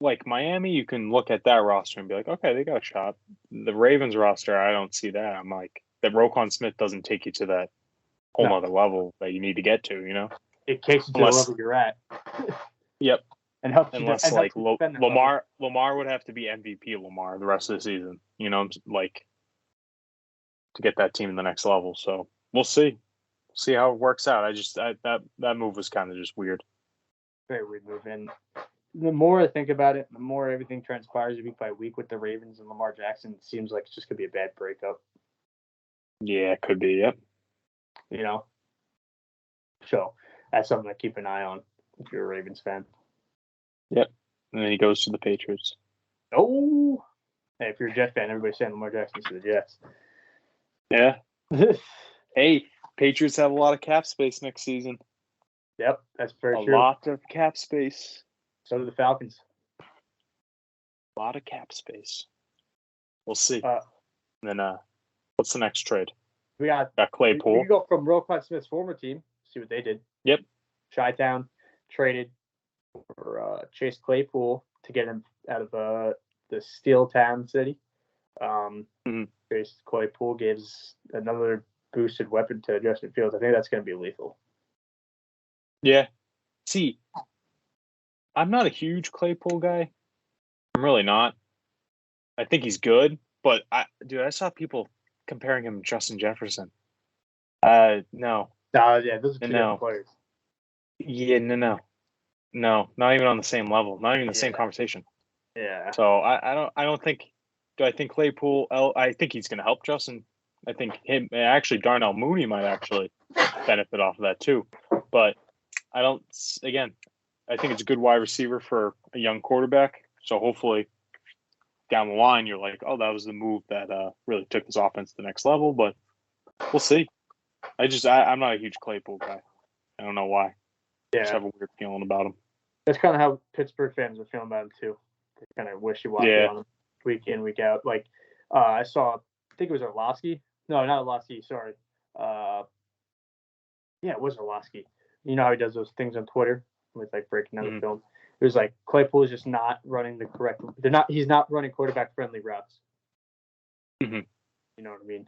Like Miami, you can look at that roster and be like, okay, they got a shot. The Ravens roster, I don't see that. I'm like, that Roquan Smith doesn't take you to that whole other level that you need to get to, It takes you to the level you're at. Yep. And helps Unless you like Lamar would have to be MVP Lamar the rest of the season, like to get that team to the next level. So we'll see. See how it works out. That move was kind of just weird. Very weird move. And the more I think about it, the more everything transpires week by week with the Ravens and Lamar Jackson, it seems like it's just going to be a bad breakup. Yeah, it could be, yep. So that's something to keep an eye on if you're a Ravens fan. Yep. And then he goes to the Patriots. Oh! Hey, if you're a Jet fan, everybody's saying Lamar Jackson's to the Jets. Yeah. Hey, Patriots have a lot of cap space next season. Yep, that's very A true. lot of cap space. So do the Falcons. A lot of cap space. We'll see. And then, what's the next trade? We got Claypool. We can go from Roquan Smith's former team. See what they did. Yep. Chi-Town traded for Chase Claypool to get him out of the Steel Town city. Chase Claypool gives another boosted weapon to Justin Fields. I think that's going to be lethal. Yeah. See, I'm not a huge Claypool guy. I'm really not. I think he's good, but I saw people comparing him to Justin Jefferson. No. Yeah, those are two different players. Yeah, no, not even on the same level, not even the same conversation. Yeah. So I don't think. Do I think Claypool? I think he's going to help Justin. I think him. Actually, Darnell Mooney might actually benefit off of that too. But I don't. Again, I think it's a good wide receiver for a young quarterback. So hopefully, down the line, you're like, oh, that was the move that really took this offense to the next level. But we'll see. I'm not a huge Claypool guy. I don't know why. Yeah. I just have a weird feeling about him. That's kind of how Pittsburgh fans are feeling about him too. They kind of wishy-washy on him week in, week out. Like I saw, I think it was Orlovsky. No, not Orlovsky. Sorry. Yeah, it was Orlovsky. You know how he does those things on Twitter with like breaking down the film. It was like Claypool is just not running the correct. He's not running quarterback-friendly routes. Mm-hmm. You know what I mean?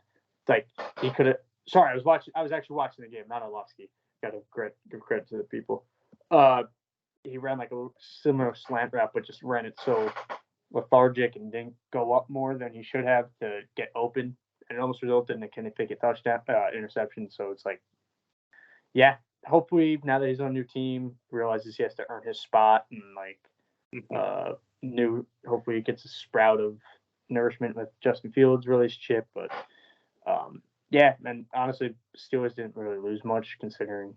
Like he could have. Sorry, I was actually watching the game, not Orlovsky. Got to give credit to the people. He ran like a similar slant route, but just ran it so lethargic and didn't go up more than he should have to get open. And it almost resulted in a Kenny Pickett touchdown interception. So it's like, yeah, hopefully now that he's on a new team, realizes he has to earn his spot and hopefully he gets a sprout of nourishment with Justin Fields' relationship. But yeah, and honestly, Steelers didn't really lose much considering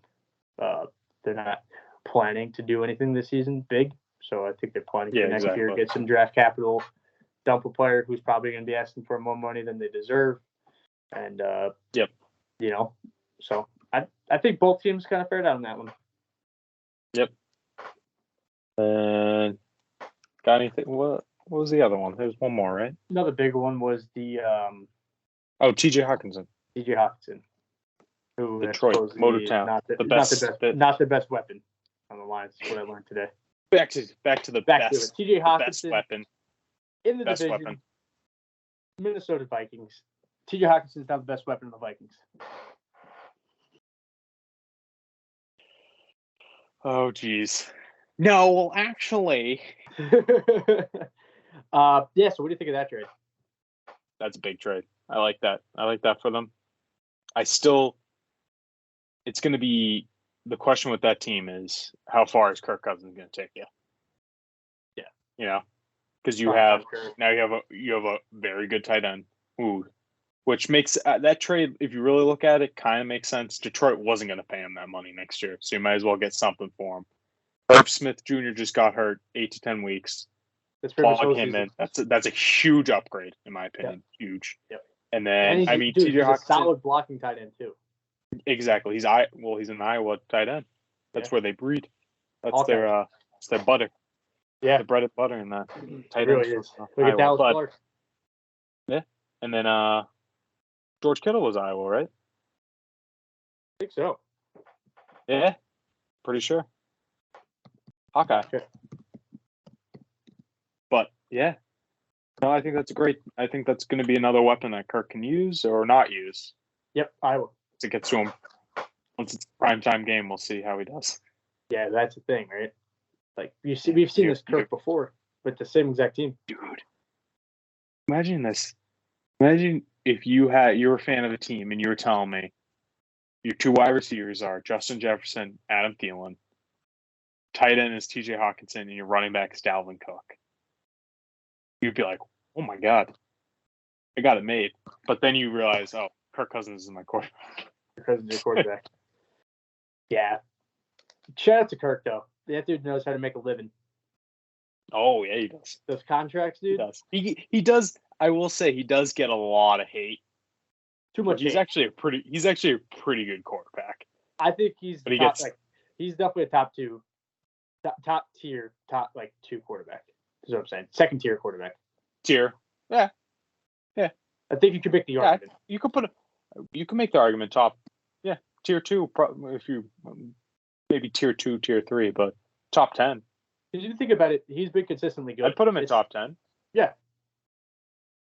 they're not planning to do anything this season big. So I think they're planning for next year, get some draft capital, dump a player who's probably going to be asking for more money than they deserve. And, so I think both teams kind of fared out on that one. Yep. And got anything? What was the other one? There's one more, right? Another big one was the T.J. Hockenson. T.J. Hockenson, who Detroit, Motortown, not the best weapon on the line. That's what I learned today. Back to the best. T.J. Hockenson, best weapon in the division. Weapon. Minnesota Vikings. T.J. Hockenson is now the best weapon in the Vikings. Oh, geez. No, well, actually. So what do you think of that trade? That's a big trade. I like that. I like that for them. It's going to be the question with that team is how far is Kirk Cousins going to take you? Yeah. Because you have a very good tight end, which makes that trade, if you really look at it, kind of makes sense. Detroit wasn't going to pay him that money next year, so you might as well get something for him. Herb Smith Jr. just got hurt 8 to 10 weeks. Plug him in. That's a huge upgrade, in my opinion. Yep. Huge. Yep. And then TJ Hockenson, a solid blocking tight end too. Exactly. He's an Iowa tight end. That's where they breed. That's their butter. Yeah, the bread and butter in that tight end. Really is. Look at Dallas Clark. Yeah, and then George Kittle was Iowa, right? I think so. Yeah, pretty sure. Hawkeye. Okay. But yeah, no, I think that's great. I think that's going to be another weapon that Kirk can use or not use. Yep, Iowa. To get to him. Once it's a primetime game, we'll see how he does. Yeah, that's the thing, right? Like we've seen this Kirk before with the same exact team. Dude, imagine this. Imagine if you're a fan of a team and you were telling me your two wide receivers are Justin Jefferson, Adam Thielen, tight end is T.J. Hockenson, and your running back is Dalvin Cook. You'd be like, oh my God, I got it made. But then you realize, oh, Kirk Cousins is my quarterback. Kirk Cousins is your quarterback. Yeah. Shout out to Kirk, though. That dude knows how to make a living. Oh, yeah, he does. Those contracts, dude. He does. He does. I will say he does get a lot of hate Too much. He's actually a pretty good quarterback. I think he's But he's definitely a top tier, like 2 quarterback. Is what I'm saying. Second tier quarterback. Tier. Yeah. I think you could make the argument. You can make the argument top. Yeah, tier 2. If you maybe tier 2, tier 3, but top 10. Because you think about it, he's been consistently good. I'd put him in top 10. Yeah.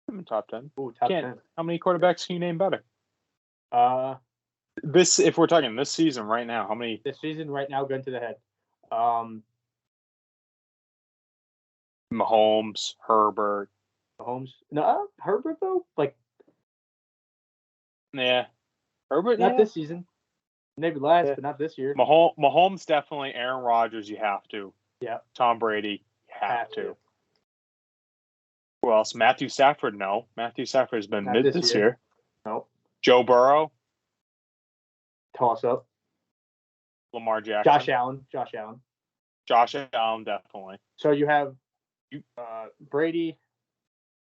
Put him in top 10. Ooh, top 10. How many quarterbacks can you name better? If we're talking this season right now, how many? This season right now, gun to the head. Mahomes, Herbert. No, Herbert though. Like, yeah, Herbert. Not this season. Maybe last, but not this year. Mahomes definitely. Aaron Rodgers, you have to. Yeah. Tom Brady, you have to. Who else? Matthew Stafford, no. Matthew Stafford has been not mid this year. No. Joe Burrow. Toss up. Lamar Jackson. Josh Allen, definitely. So you have Brady,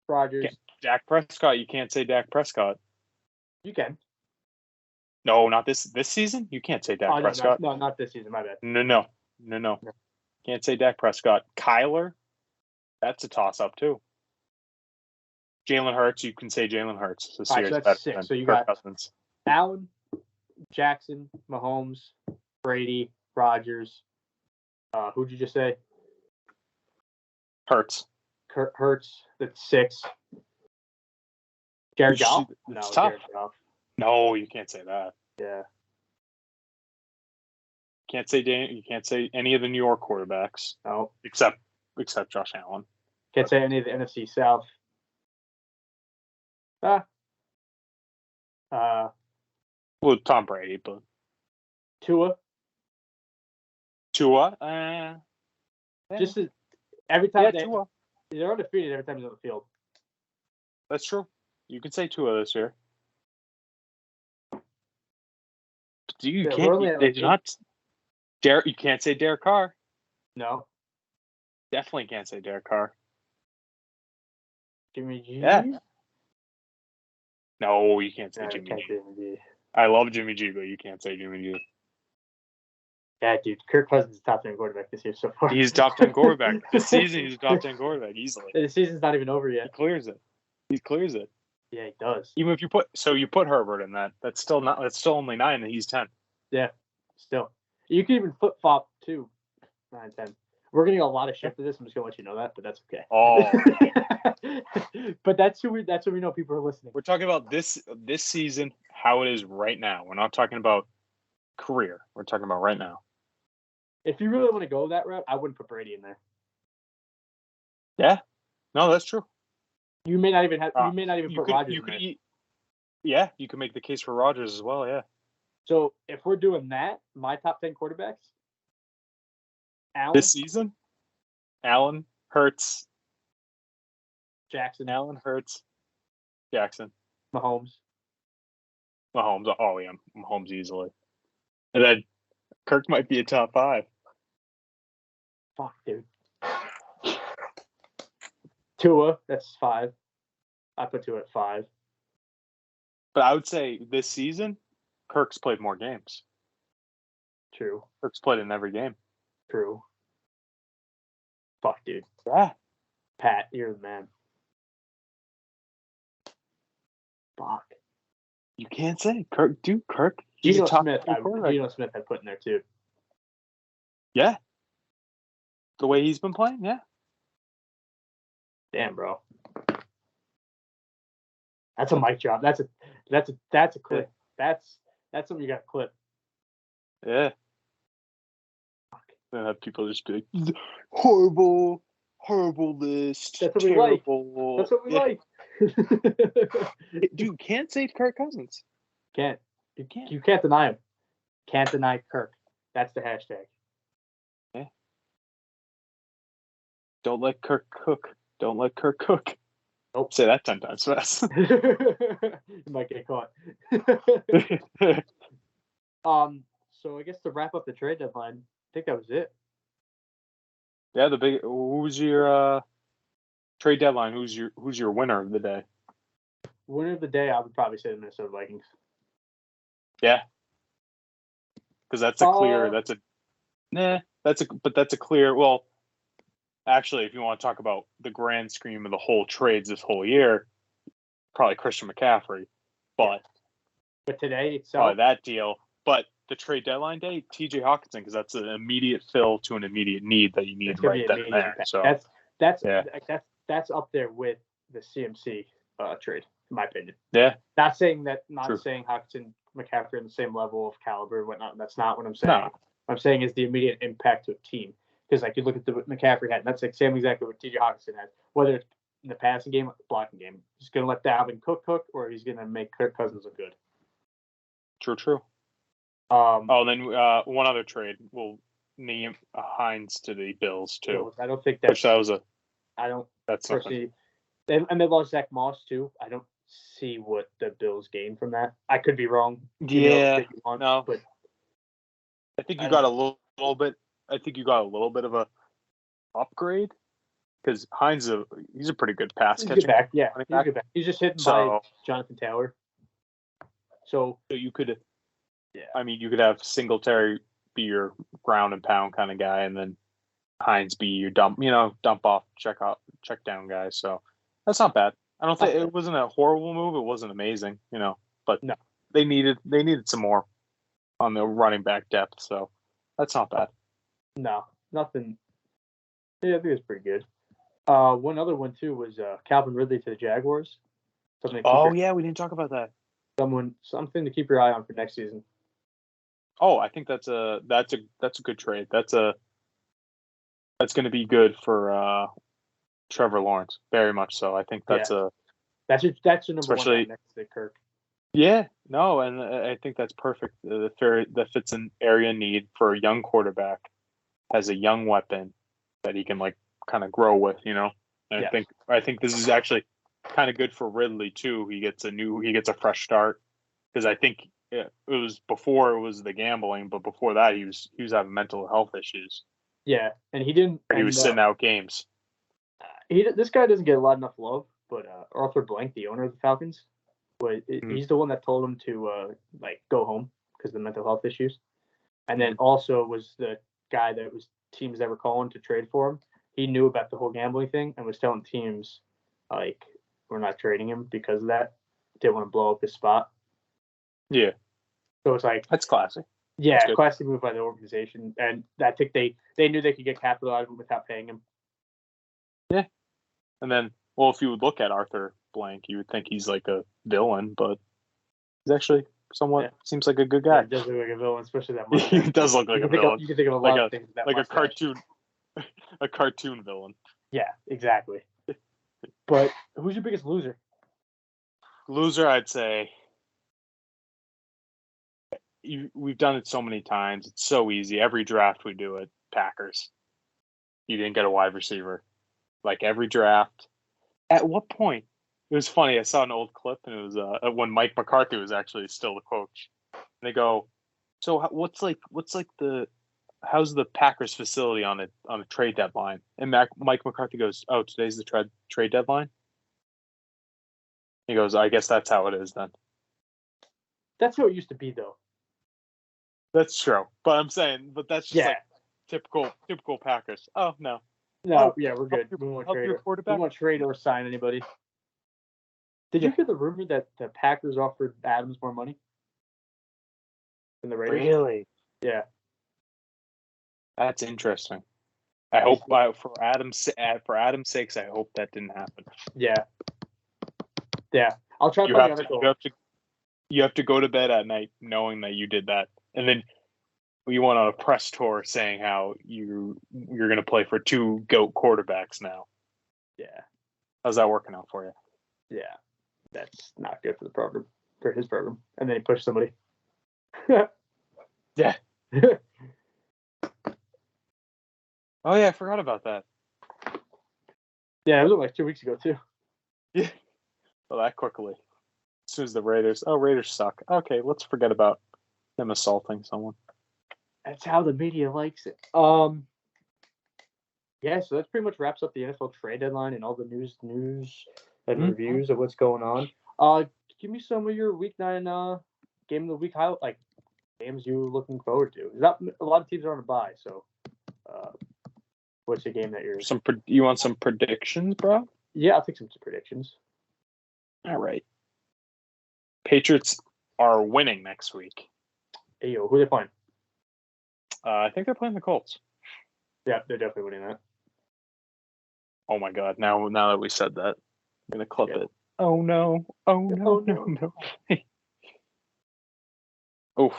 Rodgers. Dak Prescott. You can't say Dak Prescott. You can. No, not this season. You can't say Dak Prescott. No, not this season. My bad. No. Can't say Dak Prescott. Kyler. That's a toss-up, too. Jalen Hurts. You can say Jalen Hurts. So that's 6. So you got Cousins. Allen, Jackson, Mahomes, Brady, Rodgers. Who'd you just say? Hurts. Hurts. That's 6. Jared Goff? It's tough. Jared Goff. No, you can't say that. Yeah. You can't say any of the New York quarterbacks. No. Except Josh Allen. Can't say any of the NFC South. Well, Tom Brady, but Tua. Just every time Tua. They're undefeated every time he's on the field. That's true. You can say Tua this year. You can't say Derek Carr. No. Definitely can't say Derek Carr. Jimmy G. Yeah. No, you can't say Jimmy G. I love Jimmy G, but you can't say Jimmy G. Yeah, dude. Kirk Cousins is top 10 quarterback this year so far. He's top 10 quarterback. This season, he's a top 10 quarterback easily. The season's not even over yet. He clears it. Yeah, he does. Even if you put Herbert in that, that's still only 9 and he's 10. Yeah, still. You can even flip flop too. 9, 10. We're getting a lot of shit for this. I'm just gonna let you know that, but that's okay. Oh. But that's who we know people are listening. We're talking about this season, how it is right now. We're not talking about career. We're talking about right now. If you really want to go that route, I wouldn't put Brady in there. Yeah. No, that's true. You may not even put Rodgers in there. Yeah, you can make the case for Rodgers as well, yeah. So if we're doing that, my top 10 quarterbacks, Allen, this season, Allen, Hurts, Jackson, Jackson, Mahomes. Oh yeah, Mahomes easily. And then Kirk might be a top 5. Fuck, dude. Tua, that's 5. I put Tua at 5. But I would say this season, Kirk's played more games. True. Kirk's played in every game. True. Fuck, dude. Yeah. Pat, you're the man. Fuck. You can't say Kirk. Dude, Kirk. Geno Smith I put in there too. Yeah. The way he's been playing, yeah. Damn, bro. That's a mic drop. That's a clip. That's something you got to clip. Yeah. Then have people just be like, horrible list. That's what terrible. That's what we like. Dude, can't say Kirk Cousins. Can't. You can't. You can't deny him. Can't deny Kirk. That's the hashtag. Yeah. Don't let Kirk cook. Don't let Kirk cook. Nope. Say that 10 times fast. You might get caught. So I guess to wrap up the trade deadline, I think that was it. Yeah, who's your trade deadline? Who's your winner of the day? winner of the day, I would probably say the Minnesota Vikings. Yeah, because that's a clear. That's a clear. Well, actually, if you want to talk about the grand scheme of the whole trades this whole year, probably Christian McCaffrey, but today itself, that deal. But the trade deadline day, TJ Hockenson, because that's an immediate fill to an immediate need that you need right then and there. So that's up there with the CMC trade, in my opinion. Yeah. Not saying Hockenson, McCaffrey on the same level of caliber and whatnot. That's not what I'm saying. No. What I'm saying is the immediate impact to a team. Because like you look at the McCaffrey had, that's like same exactly what TJ Hockenson has. Whether it's in the passing game or the blocking game, he's going to let Dalvin cook, or he's going to make Kirk Cousins look good. True. Then one other trade. We'll name Hines to the Bills too. I don't think that. Which that was a. I don't. That's personally. And they lost Zach Moss too. I don't see what the Bills gained from that. I could be wrong. No. But I think you got a little bit. I think you got a little bit of a upgrade because Hines he's a pretty good pass catcher. He's a good back. He's just hit by Jonathan Taylor. So you could. Yeah. I mean, you could have Singletary be your ground and pound kind of guy, and then Hines be your dump off, check down guy. So that's not bad. I don't think it wasn't a horrible move. It wasn't amazing, but no. They needed some more on the running back depth. So that's not bad. No, nothing. Yeah, I think it's pretty good. One other one too was Calvin Ridley to the Jaguars. We didn't talk about that. Something to keep your eye on for next season. Oh, I think that's a good trade. That's going to be good for Trevor Lawrence, very much so. I think that's your number one next to Kirk. Yeah, no, and I think that's perfect. That fits an area need for a young quarterback, has a young weapon that he can kind of grow with, And I think this is actually kind of good for Ridley too. He gets a fresh start because I think it was before it was the gambling, but before that he was having mental health issues. Yeah, and he didn't. He was sitting out games. This guy doesn't get enough love, but Arthur Blank, the owner of the Falcons, he's the one that told him to go home because of the mental health issues, and then also was the guy that was teams that were calling to trade for him. He knew about the whole gambling thing and was telling teams we're not trading him because of that. Didn't want to blow up his spot. Yeah. So it's that's classy. Yeah, classy move by the organization, and I think they knew they could get capital out of him without paying him. Yeah, and then if you would look at Arthur Blank, you would think he's like a villain, but he's actually somewhat seems like a good guy. Yeah, he does look like a villain, especially that mustache. He does look like a villain. You can think of a lot of things. Like a cartoon villain. Yeah, exactly. But who's your biggest loser? Loser, I'd say. We've done it so many times. It's so easy. Every draft we do it. Packers. You didn't get a wide receiver. Every draft. At what point? It was funny. I saw an old clip, and it was when Mike McCarthy was actually still the coach. And they go, "So how's the Packers facility on a trade deadline?" And Mike McCarthy goes, "Oh, today's the trade deadline." He goes, "I guess that's how it is then." That's how it used to be, though. That's true, but I'm saying, that's just typical Packers. Oh no, we're good. We won't trade or sign anybody. Did you hear the rumor that the Packers offered Adams more money than the Raiders? Really? Yeah. That's interesting. I hope for Adam's sakes, I hope that didn't happen. Yeah. I'll try to find the article. You have to go to bed at night knowing that you did that, and then you went on a press tour saying how you're going to play for two GOAT quarterbacks now. Yeah. How's that working out for you? Yeah, that's not good for the program, for his program. And then he pushed somebody. Yeah. Oh yeah, I forgot about that. Yeah, it was like 2 weeks ago too. Yeah. Well, that quickly. As soon as the Raiders suck. Okay, let's forget about them assaulting someone. That's how the media likes it. Yeah, so that pretty much wraps up the NFL trade deadline and all the news and reviews of what's going on. Give me some of your week 9 game of the week highlight, like games you looking forward to. Not a lot of teams are on a bye, so what's the game that you're? You want some predictions, bro? Yeah, I'll take some predictions. All right. Patriots are winning next week. Hey, yo, who are they playing? I think they're playing the Colts. Yeah, they're definitely winning that. Oh my God! Now that we said that, I'm gonna clip it. Oh no! No! Oof!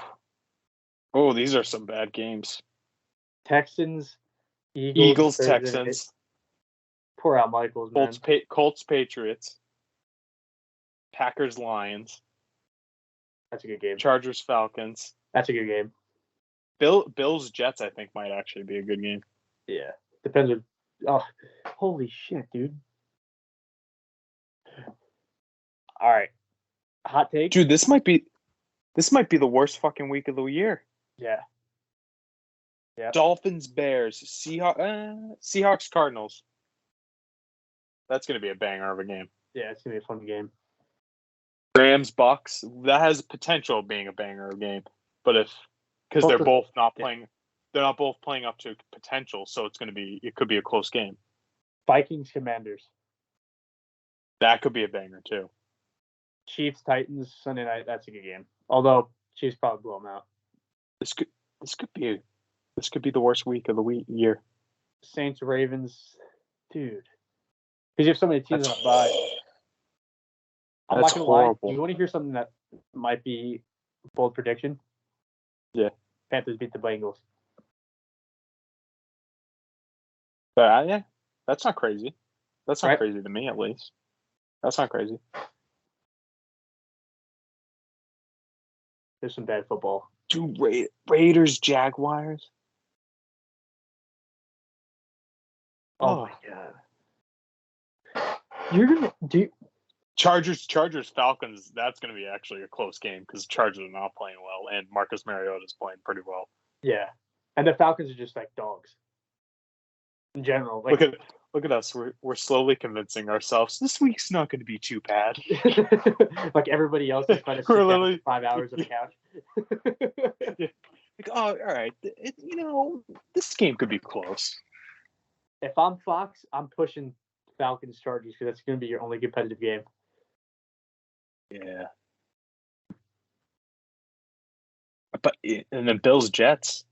Oh, these are some bad games. Texans, Eagles, Texans. Poor Al Michaels, man. Colts, Patriots. Packers, Lions. That's a good game. Chargers, Falcons. That's a good game. Bills, Jets, I think might actually be a good game. Yeah, depends on. Oh, holy shit, dude! All right, hot take, dude. This might be the worst fucking week of the year. Yeah. Dolphins, Bears, Seahawks, Cardinals. That's gonna be a banger of a game. Yeah, it's gonna be a fun game. Rams, Bucks. That has potential of being a banger of a game, but because they're both not playing, they're not both playing up to potential, so it could be a close game. Vikings, Commanders. That could be a banger too. Chiefs, Titans, Sunday night. That's a good game. Although Chiefs probably blow them out. This could be the worst week of the year. Saints, Ravens, dude. Because you have so many teams on a bye. I'm not gonna lie. You want to hear something that might be a bold prediction? Yeah. Panthers beat the Bengals. But yeah, that's not crazy. That's not crazy to me, at least. That's not crazy. There's some bad football. Dude, Raiders, Jaguars. Oh my God. You're gonna do Chargers, Falcons. That's gonna be actually a close game because Chargers are not playing well, and Marcus Mariota is playing pretty well. Yeah, and the Falcons are just like dogs. In general, like, look at us. We're slowly convincing ourselves this week's not going to be too bad. Like everybody else is trying to sit down 5 hours on the couch. Yeah. Like, oh, all right. This game could be close. If I'm Fox, I'm pushing Falcons Chargers because that's going to be your only competitive game. Yeah. But and then Bills Jets.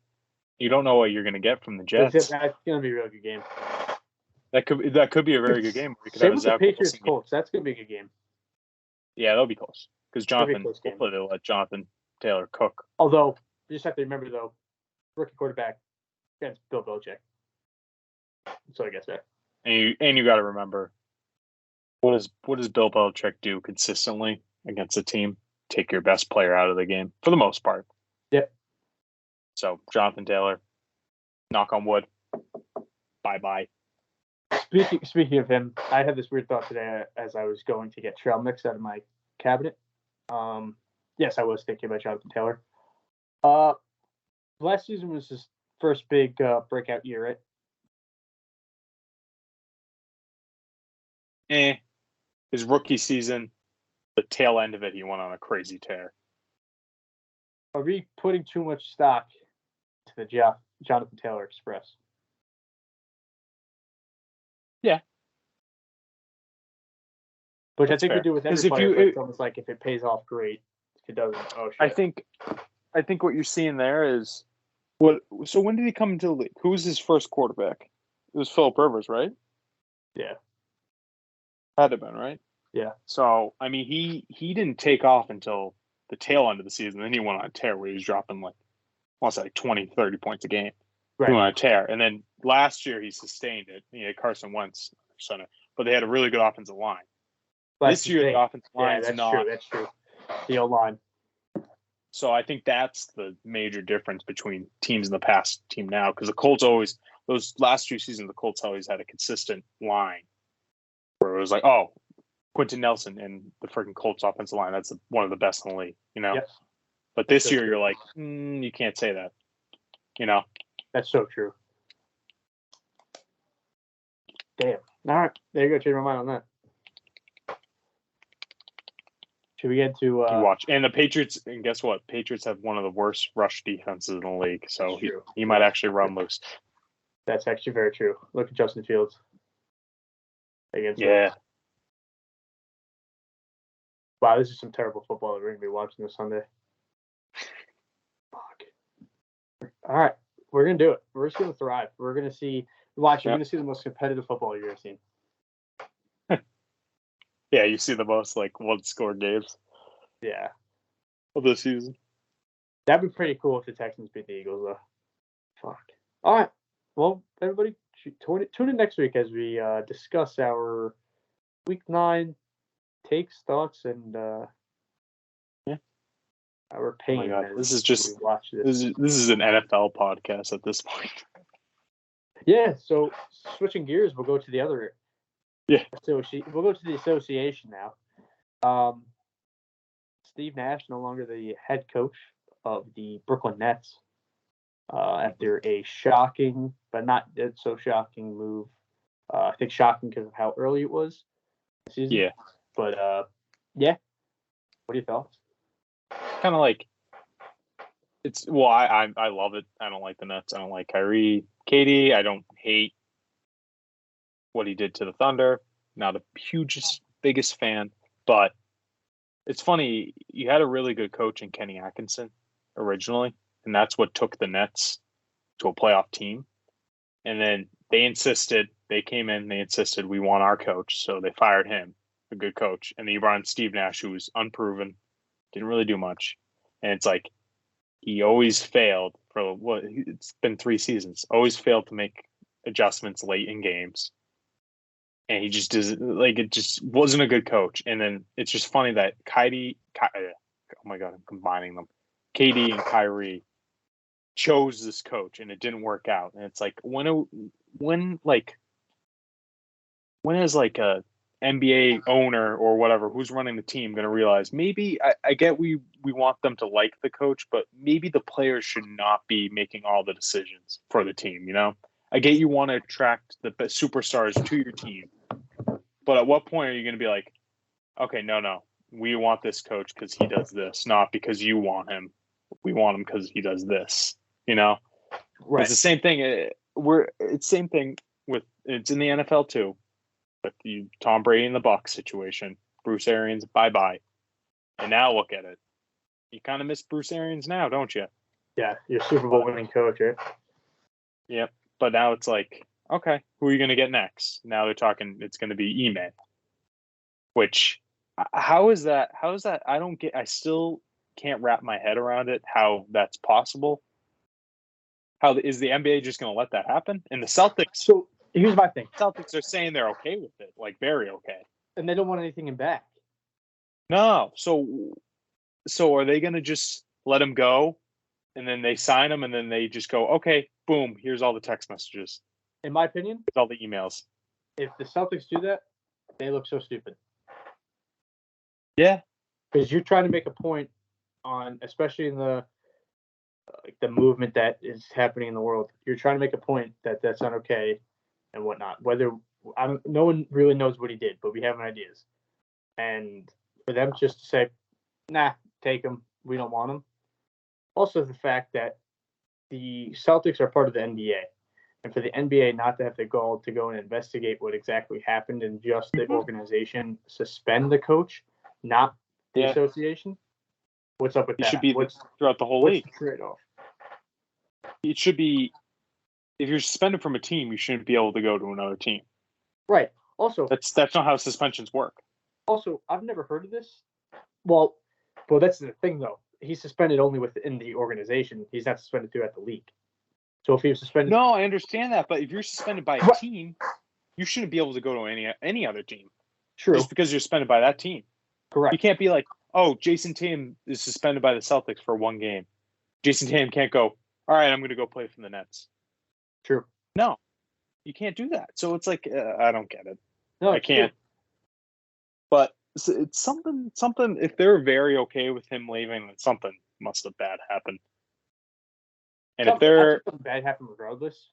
You don't know what you're going to get from the Jets. That's going to be a really good game. That could be a very good game. Same with the Patriots Colts. That's going to be a good game. Yeah, that'll be close because hopefully they'll let Jonathan Taylor cook. Although you just have to remember though, rookie quarterback against Bill Belichick. So I guess that. And you got to remember, what does Bill Belichick do consistently against a team? Take your best player out of the game for the most part. Yep. So Jonathan Taylor, knock on wood. Bye. Speaking of him, I had this weird thought today as I was going to get trail mix out of my cabinet. Yes, I was thinking about Jonathan Taylor. Last season was his first big breakout year, right? His rookie season, the tail end of it, he went on a crazy tear. Are we putting too much stock to the Jonathan Taylor Express? Yeah. Which I think we do with every player, but it's almost like if it pays off, great. If it doesn't, oh shit. I think what you're seeing there is so when did he come into the league? Who was his first quarterback? It was Phillip Rivers, right? Yeah. Had to have been, right? Yeah. So I mean he didn't take off until the tail end of the season. Then he went on a tear where he was dropping I want to say 20, 30 points a game. Right. He went on a tear. And then last year he sustained it. He had Carson Wentz center, but they had a really good offensive line. This year the offensive line is not. That's true. The O-line. So I think that's the major difference between teams in the past, team now, because the Colts those last few seasons, the Colts always had a consistent line where it was like, oh, Quentin Nelson and the freaking Colts offensive line, that's one of the best in the league, Yep. But this year you're like, you can't say that, That's so true. Damn. All right. There you go. Change my mind on that. Should we get to you watch? And the Patriots, and guess what? Patriots have one of the worst rush defenses in the league, so he might actually run loose. That's actually very true. Look at Justin Fields. Yeah. Wow, this is some terrible football that we're going to be watching this Sunday. Fuck. All right. We're going to do it. We're just going to thrive. We're going to see – you're going to see the most competitive football you've ever seen. Yeah, you see the most, one-score games. Yeah. Of the season. That'd be pretty cool if the Texans beat the Eagles, though. Fuck. All right. Well, everybody, tune in next week as we discuss our Week 9 takes, thoughts, and our pain. Oh my God. This is just watch this is an NFL podcast at this point. Yeah. So switching gears, we'll go to the other. Yeah. We'll go to the association now. Steve Nash no longer the head coach of the Brooklyn Nets after a shocking, but not so shocking move. I think shocking because of how early it was this season. Yeah. But yeah. What are your thoughts? Kind of like it's I love it. I don't like the Nets. I don't like Kyrie, KD. I don't hate what he did to the Thunder. Not the biggest fan, but it's funny. You had a really good coach in Kenny Atkinson originally, and that's what took the Nets to a playoff team. And then they came in, they insisted we want our coach, so they fired him, a good coach. And then you brought in Steve Nash, who was unproven, didn't really do much. And it's like he always failed for it's been 3 seasons, always failed to make adjustments late in games. And he just doesn't it just wasn't a good coach. And then it's just funny that oh my God, I'm combining them. KD and Kyrie chose this coach and it didn't work out. And it's like when is a NBA owner or whatever who's running the team going to realize maybe I get we want them to like the coach, but maybe the players should not be making all the decisions for the team, you know? I get you want to attract the superstars to your team, but at what point are you going to be like, okay, no, we want this coach because he does this, not because you want him. We want him because he does this, you know? Right. It's the same thing. It's same thing it's in the NFL too. With the Tom Brady and the Bucs situation, Bruce Arians, bye-bye. And now look at it. You kind of miss Bruce Arians now, don't you? Yeah, you're Super Bowl winning coach, right? Yep. But now it's like, okay, who are you going to get next? Now they're talking it's going to be Ime. Which, how is that? I still can't wrap my head around it, how that's possible. How is the NBA just going to let that happen? And the Celtics. So here's my thing. Celtics are saying they're okay with it, very okay. And they don't want anything in back. No. So are they going to just let him go? And then they sign him and then they just go, okay, boom, here's all the text messages. In my opinion. Here's all the emails. If the Celtics do that, they look so stupid. Yeah. Because you're trying to make a point on, especially in the movement that is happening in the world, you're trying to make a point that that's not okay and whatnot. No one really knows what he did, but we have ideas. And for them just to say, nah, take him, we don't want him. Also, the fact that the Celtics are part of the NBA, and for the NBA not to have the gall to go and investigate what exactly happened and just the organization suspend the coach, not the association. What's up with that? It should be throughout the whole league. The trade-off? It should be, if you're suspended from a team, you shouldn't be able to go to another team. Right. Also, that's not how suspensions work. Also, I've never heard of this. Well, that's the thing, though. He's suspended only within the organization. He's not suspended throughout the league. So if he was suspended... No, I understand that. But if you're suspended by a team, you shouldn't be able to go to any other team. True. Just because you're suspended by that team. Correct. You can't be like, oh, Jason Tatum is suspended by the Celtics for 1 game. Jason Tatum can't go, all right, I'm going to go play for the Nets. True. No, you can't do that. So it's like, I don't get it. No, I can't. True. But it's something, if they're very okay with him leaving, then something must have bad happened. And if they're... Something bad happened regardless.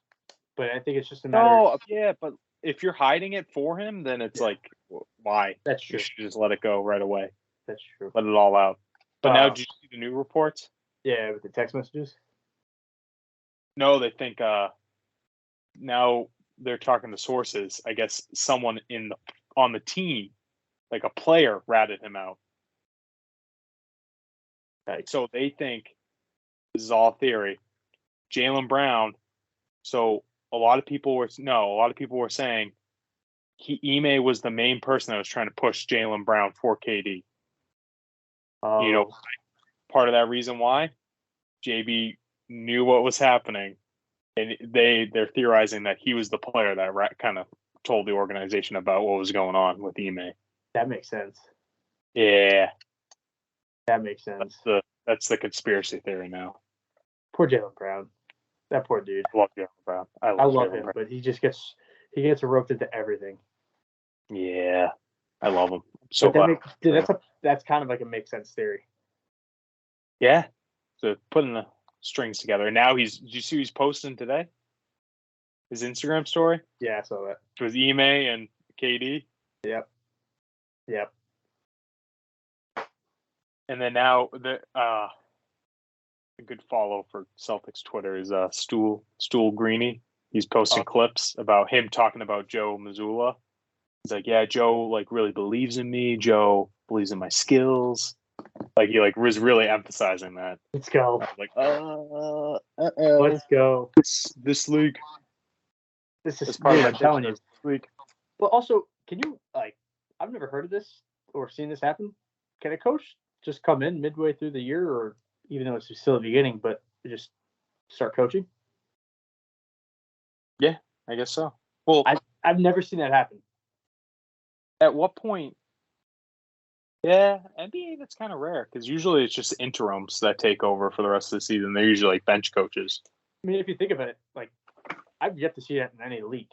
But I think it's just a matter of... Yeah, but if you're hiding it for him, then it's like, why? That's true. You should just let it go right away. That's true. Let it all out. But now, did you see the new reports? Yeah, with the text messages. No, they think now they're talking to sources. I guess someone on the team, like a player, ratted him out. Right. So they think, this is all theory, Jaylen Brown. So a lot of people were saying Ime was the main person that was trying to push Jaylen Brown for KD. You know, part of that reason why JB knew what was happening, and they're theorizing that he was the player that kind of told the organization about what was going on with Ime. That makes sense. Yeah, that makes sense. That's the conspiracy theory now. Poor Jaylen Brown. That poor dude. I love Jaylen Brown. I love him, but he just gets roped into everything. Yeah, I love him. So that's kind of like a make sense theory. Yeah, so putting the strings together. And now did you see he's posting today? His Instagram story? Yeah, I saw that. It was Ime and KD. Yep. And then now a good follow for Celtics Twitter is Stool Greeny. He's posting clips about him talking about Joe Mazzulla. He's like, yeah, Joe like really believes in me. Joe believes in my skills. Like he like was really emphasizing that. Let's go. Like, let's go. This league. This is part of my telling you. League. Well, also, can you I've never heard of this or seen this happen. Can a coach just come in midway through the year, or even though it's still the beginning, but just start coaching? Yeah, I guess so. Well, I've never seen that happen. At what point? Yeah, NBA, that's kind of rare because usually it's just interims that take over for the rest of the season. They're usually like bench coaches. I mean, if you think about it, like I've yet to see that in any league.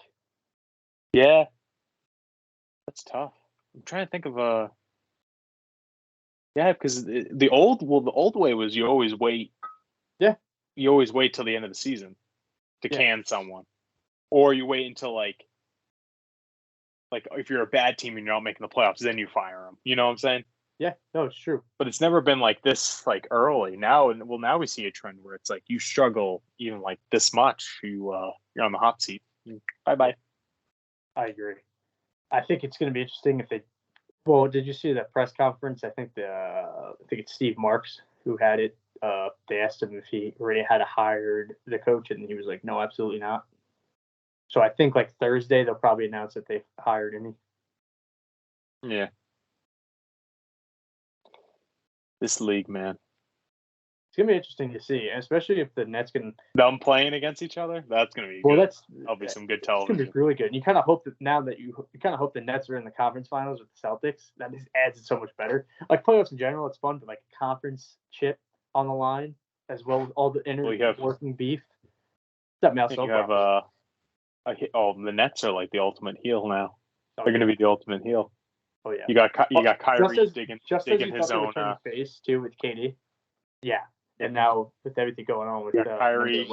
Yeah, that's tough. I'm trying to think of a. Yeah, because the old way was you always wait. Yeah, you always wait till the end of the season to can someone, or you wait until like if you're a bad team and you're not making the playoffs, then you fire them. You know what I'm saying? Yeah, no, it's true. But it's never been like this, like early. Now we see a trend where it's like you struggle even like this much, you're on the hot seat. Bye. I agree. I think it's going to be interesting if they. Well, did you see that press conference? I think it's Steve Marks who had it. They asked him if he already had hired the coach, and he was like, "No, absolutely not." So I think like Thursday they'll probably announce that they've hired him. Yeah. This league, man. It's gonna be interesting to see, especially if the Nets can. Them playing against each other. That's gonna be good. That'll be some good television. It's gonna be really good. And you kind of hope that now that you kind of hope the Nets are in the conference finals with the Celtics. That just adds it so much better. Like playoffs in general, it's fun, but like a conference chip on the line as well as all the working beef. Something else. You have the Nets are like the ultimate heel now. They're gonna be the ultimate heel. Oh yeah. You got Kyrie digging his own face too with KD. Yeah. And now with everything going on with Kyrie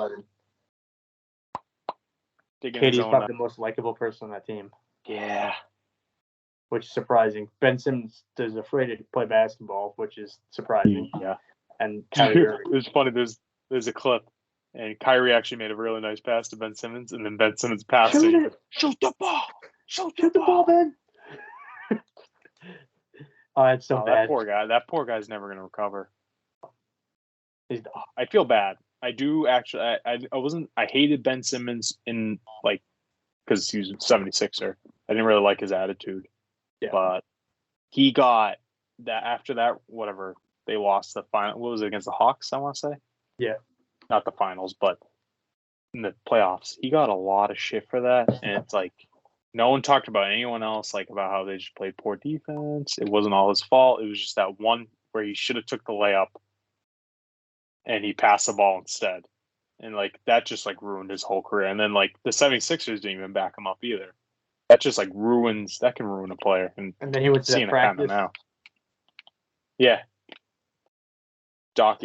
KD's probably the most likable person on that team. Yeah. Which is surprising. Ben Simmons is afraid to play basketball, which is surprising. Yeah. And Kyrie it was funny. There's a clip, and Kyrie actually made a really nice pass to Ben Simmons, and then Ben Simmons passed it. Shoot the ball. Shoot the ball, Ben. Oh, that's so bad. That poor guy's never going to recover. He's I feel bad. I do actually. I hated Ben Simmons in because he was a 76er. I didn't really like his attitude. Yeah. But he got that after that. Whatever they lost the final. What was it against the Hawks? I want to say. Yeah. Not the finals, but in the playoffs, he got a lot of shit for that, and it's like no one talked about anyone else about how they just played poor defense. It wasn't all his fault. It was just that one where he should have took the layup. And he passed the ball instead. And, that just, ruined his whole career. And then, the 76ers didn't even back him up either. That just, that can ruin a player. And then he went to that practice. Now. Yeah. Doc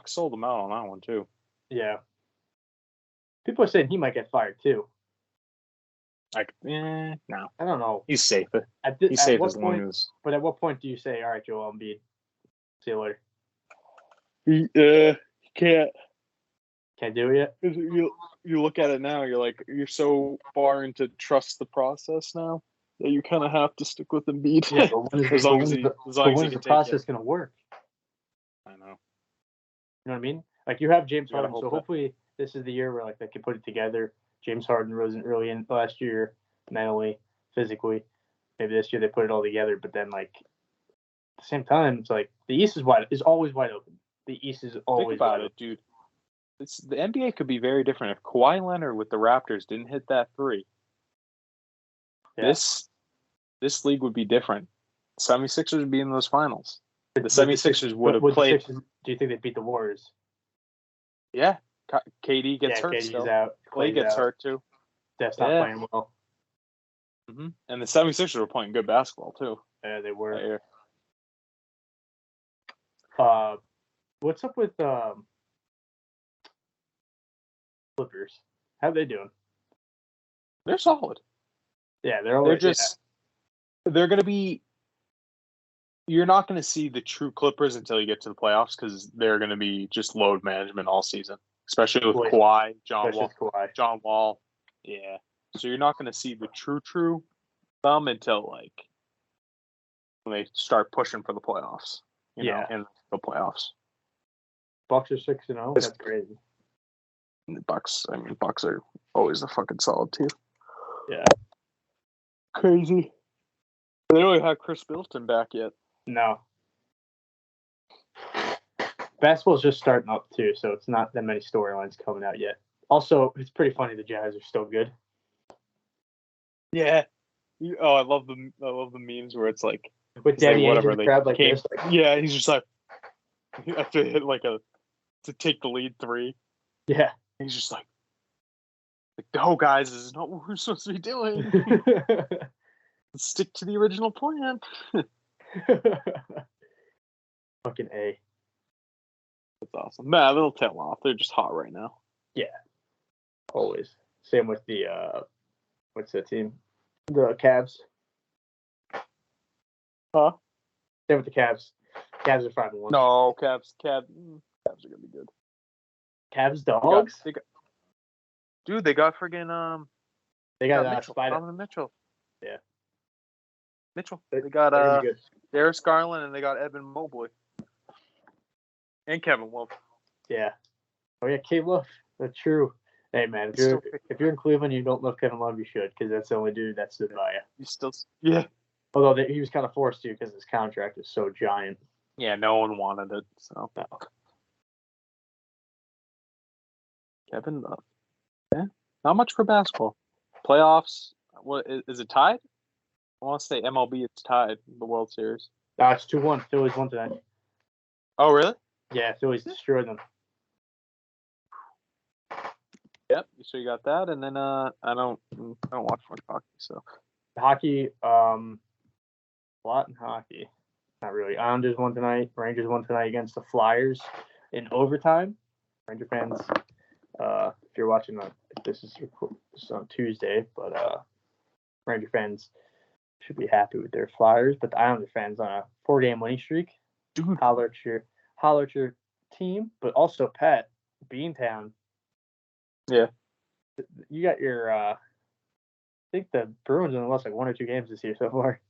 sold him out on that one, too. Yeah. People are saying he might get fired, too. Like, no. I don't know. He's safe. He's safe as long as. But at what point do you say, all right, Joel Embiid, see you later? You can't. Can't do it yet? You look at it now, you're like, you're so far into trust the process now that you kind of have to stick with Embiid. Yeah, but as long as he when is the process going to work? I know. You know what I mean? Like, you have James Harden, so that. Hopefully this is the year where, like, they can put it together. James Harden wasn't really in last year, mentally, physically. Maybe this year they put it all together, but then, like, at the same time, it's like the East is always wide open. The East is always Think about wide it, open. dude. The NBA could be very different if Kawhi Leonard with the Raptors didn't hit that three. Yeah. This league would be different. 76ers would be in those finals. The 76ers would have played. Do you think they beat the Warriors? Yeah. KD gets hurt KD's still. out. Clay gets hurt too. That's not playing well. Mm-hmm. And the 76ers were playing good basketball too. Yeah, they were. Yeah. What's up with Clippers? How they doing? They're solid. Yeah, they're going to be. You're not going to see the true Clippers until you get to the playoffs because they're going to be just load management all season, especially with Kawhi, John Wall. Yeah, so you're not going to see the true them until like when they start pushing for the playoffs. You know, in the playoffs. Bucks are 6-0. That's crazy. The Bucks are always a fucking solid team. Yeah. Crazy. They don't even have Chris Middleton back yet. No. Basketball's just starting up too, so it's not that many storylines coming out yet. Also, it's pretty funny the Jazz are still good. Yeah. I love the memes where it's like with Danny Ainge in the crowd like this. Yeah, he's just like you have to hit like to take the lead 3. Yeah. He's just like no, guys, this is not what we're supposed to be doing. Let's stick to the original plan. Fucking A. That's awesome. Man, they'll tail off. They're just hot right now. Yeah. Always. Same with the what's that team? The Cavs. Huh? Same with the Cavs. Cavs are 5-1. No, Cavs are gonna be good. Cavs dogs? They got friggin' they got Mitchell. Mitchell. Yeah. Mitchell. They got Darius Garland and they got Evan Mobley. And Kevin Love. Yeah. Oh yeah, Kevin Love. That's true. Hey man, if you're in Cleveland, you don't love Kevin Love, you should, because that's the only dude that stood by you. You still, yeah. Although he was kind of forced to because his contract is so giant. Yeah, no one wanted it. So no. Kevin Love. Yeah, not much for basketball. Playoffs. What is it tied? I want to say MLB. It's tied. The World Series. It's 2-1. Phillies won tonight. Oh really? Yeah, Phillies destroyed them. Yep. So you got that, and then I don't watch much hockey, so hockey. A lot in hockey. Not really. Islanders won tonight. Rangers won tonight against the Flyers in overtime. Ranger fans, if you're watching this is on Tuesday, but Ranger fans should be happy with their Flyers. But the Islander fans on a 4-game winning streak. Dude, holler at your team, but also Pat Beantown. Yeah, you got your. I think the Bruins only lost like 1 or 2 games this year so far.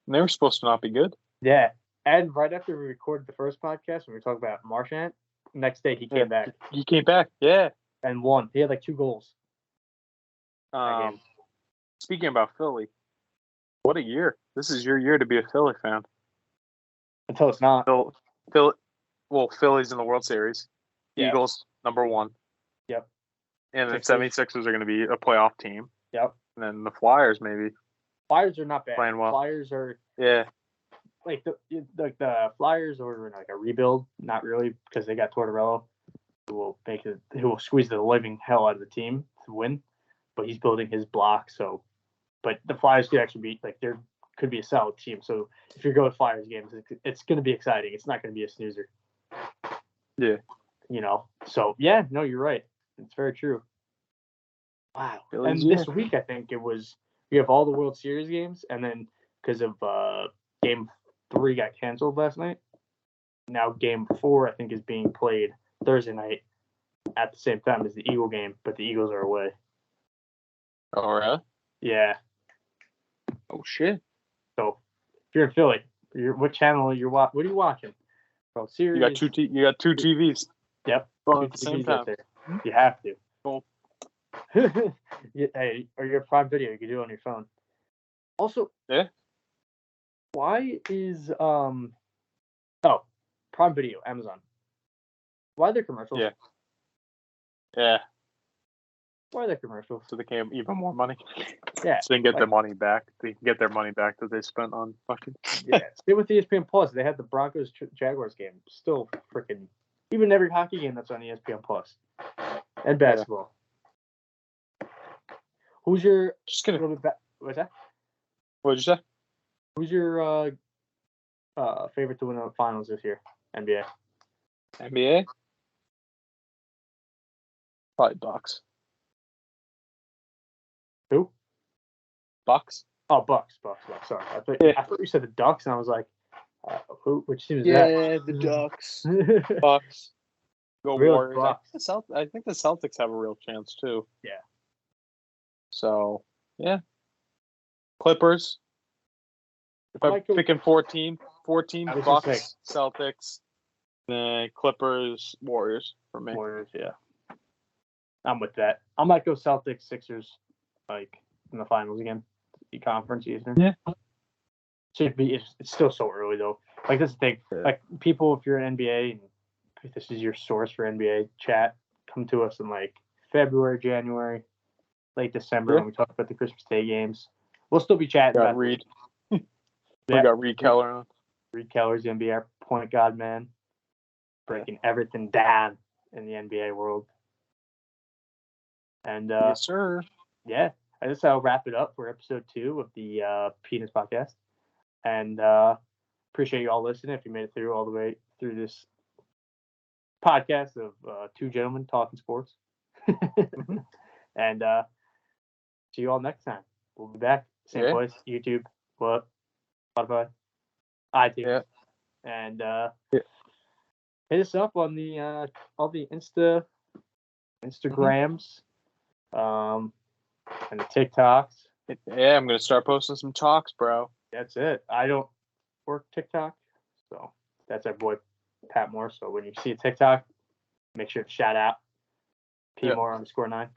They were supposed to not be good. Yeah, and right after we recorded the first podcast, when we were talking about Marchand, next day he came back. He came back, yeah, and won. He had like 2 goals. Speaking about Philly, what a year! This is your year to be a Philly fan. Until it's not. Philly's in the World Series. Yeah. Eagles number 1. Yep. And the 76ers are going to be a playoff team. Yep. And then the Flyers maybe. Flyers are not bad. Playing well. Flyers are like the Flyers are like a rebuild, not really, because they got Tortorella, who will squeeze the living hell out of the team to win, but he's building his block. So, but the Flyers could actually be there could be a solid team. So if you go with Flyers games, it's going to be exciting. It's not going to be a snoozer. Yeah. So yeah, no, you're right. It's very true. Wow. Phillies, And this week, I think we have all the World Series games, and then because of Game 3 got canceled last night, now Game 4 I think is being played Thursday night at the same time as the Eagle game, but the Eagles are away. Oh, really? Yeah. Oh, shit. So if you're in Philly, what channel what are you watching? World Series. You got two TVs. Yep. Going at the same time. There. You have to. Cool. Hey, or your Prime Video, you can do it on your phone. Also, yeah. Why is Prime Video, Amazon? Why are there commercials? Yeah. Why are there commercials? So they can have even more money. Yeah. So they can get their money back. They can get their money back that they spent on fucking. Yeah. Same with ESPN Plus. They had the Broncos Jaguars game. Still freaking. Even every hockey game that's on ESPN Plus. And basketball. Yeah. Who's your? Just gonna. What's that? What'd you say? Who's your favorite to win the finals this year? NBA. NBA. Probably Bucks. Who? Bucks. Oh, Bucks. Sorry, I thought you said the Ducks, and I was like, who? Which team is that? Yeah, the Ducks. Bucks. Go Real Warriors. Bucks. I think the Celtics have a real chance too. Yeah. So yeah. Clippers. If I'm picking 14 Bucks, Celtics, then Clippers, Warriors for me. Warriors, yeah. I'm with that. I might go Celtics, Sixers, like in the finals again, the conference season. Yeah. Should be. It's still so early though. Like this is the thing. Yeah. Like people, if you're an NBA and if this is your source for NBA chat, come to us in like February, January, late December when we talk about the Christmas Day games. We'll still be chatting about Reed. We got Reed Keller on. Reed Keller's gonna be our point guard man, breaking everything down in the NBA world. And yes, sir. Yeah, I guess I'll wrap it up for episode 2 of the P&Ns Podcast. And appreciate you all listening. If you made it through all the way through this podcast of two gentlemen talking sports. Mm-hmm. And see you all next time. We'll be back. Same place, YouTube, Spotify, iTunes. Yeah. And hit us up on the all the Instagrams, and the TikToks. Yeah, I'm gonna start posting some talks, bro. That's it. I don't work TikTok, so that's our boy Pat Moore. So when you see a TikTok, make sure to shout out P Moore _9.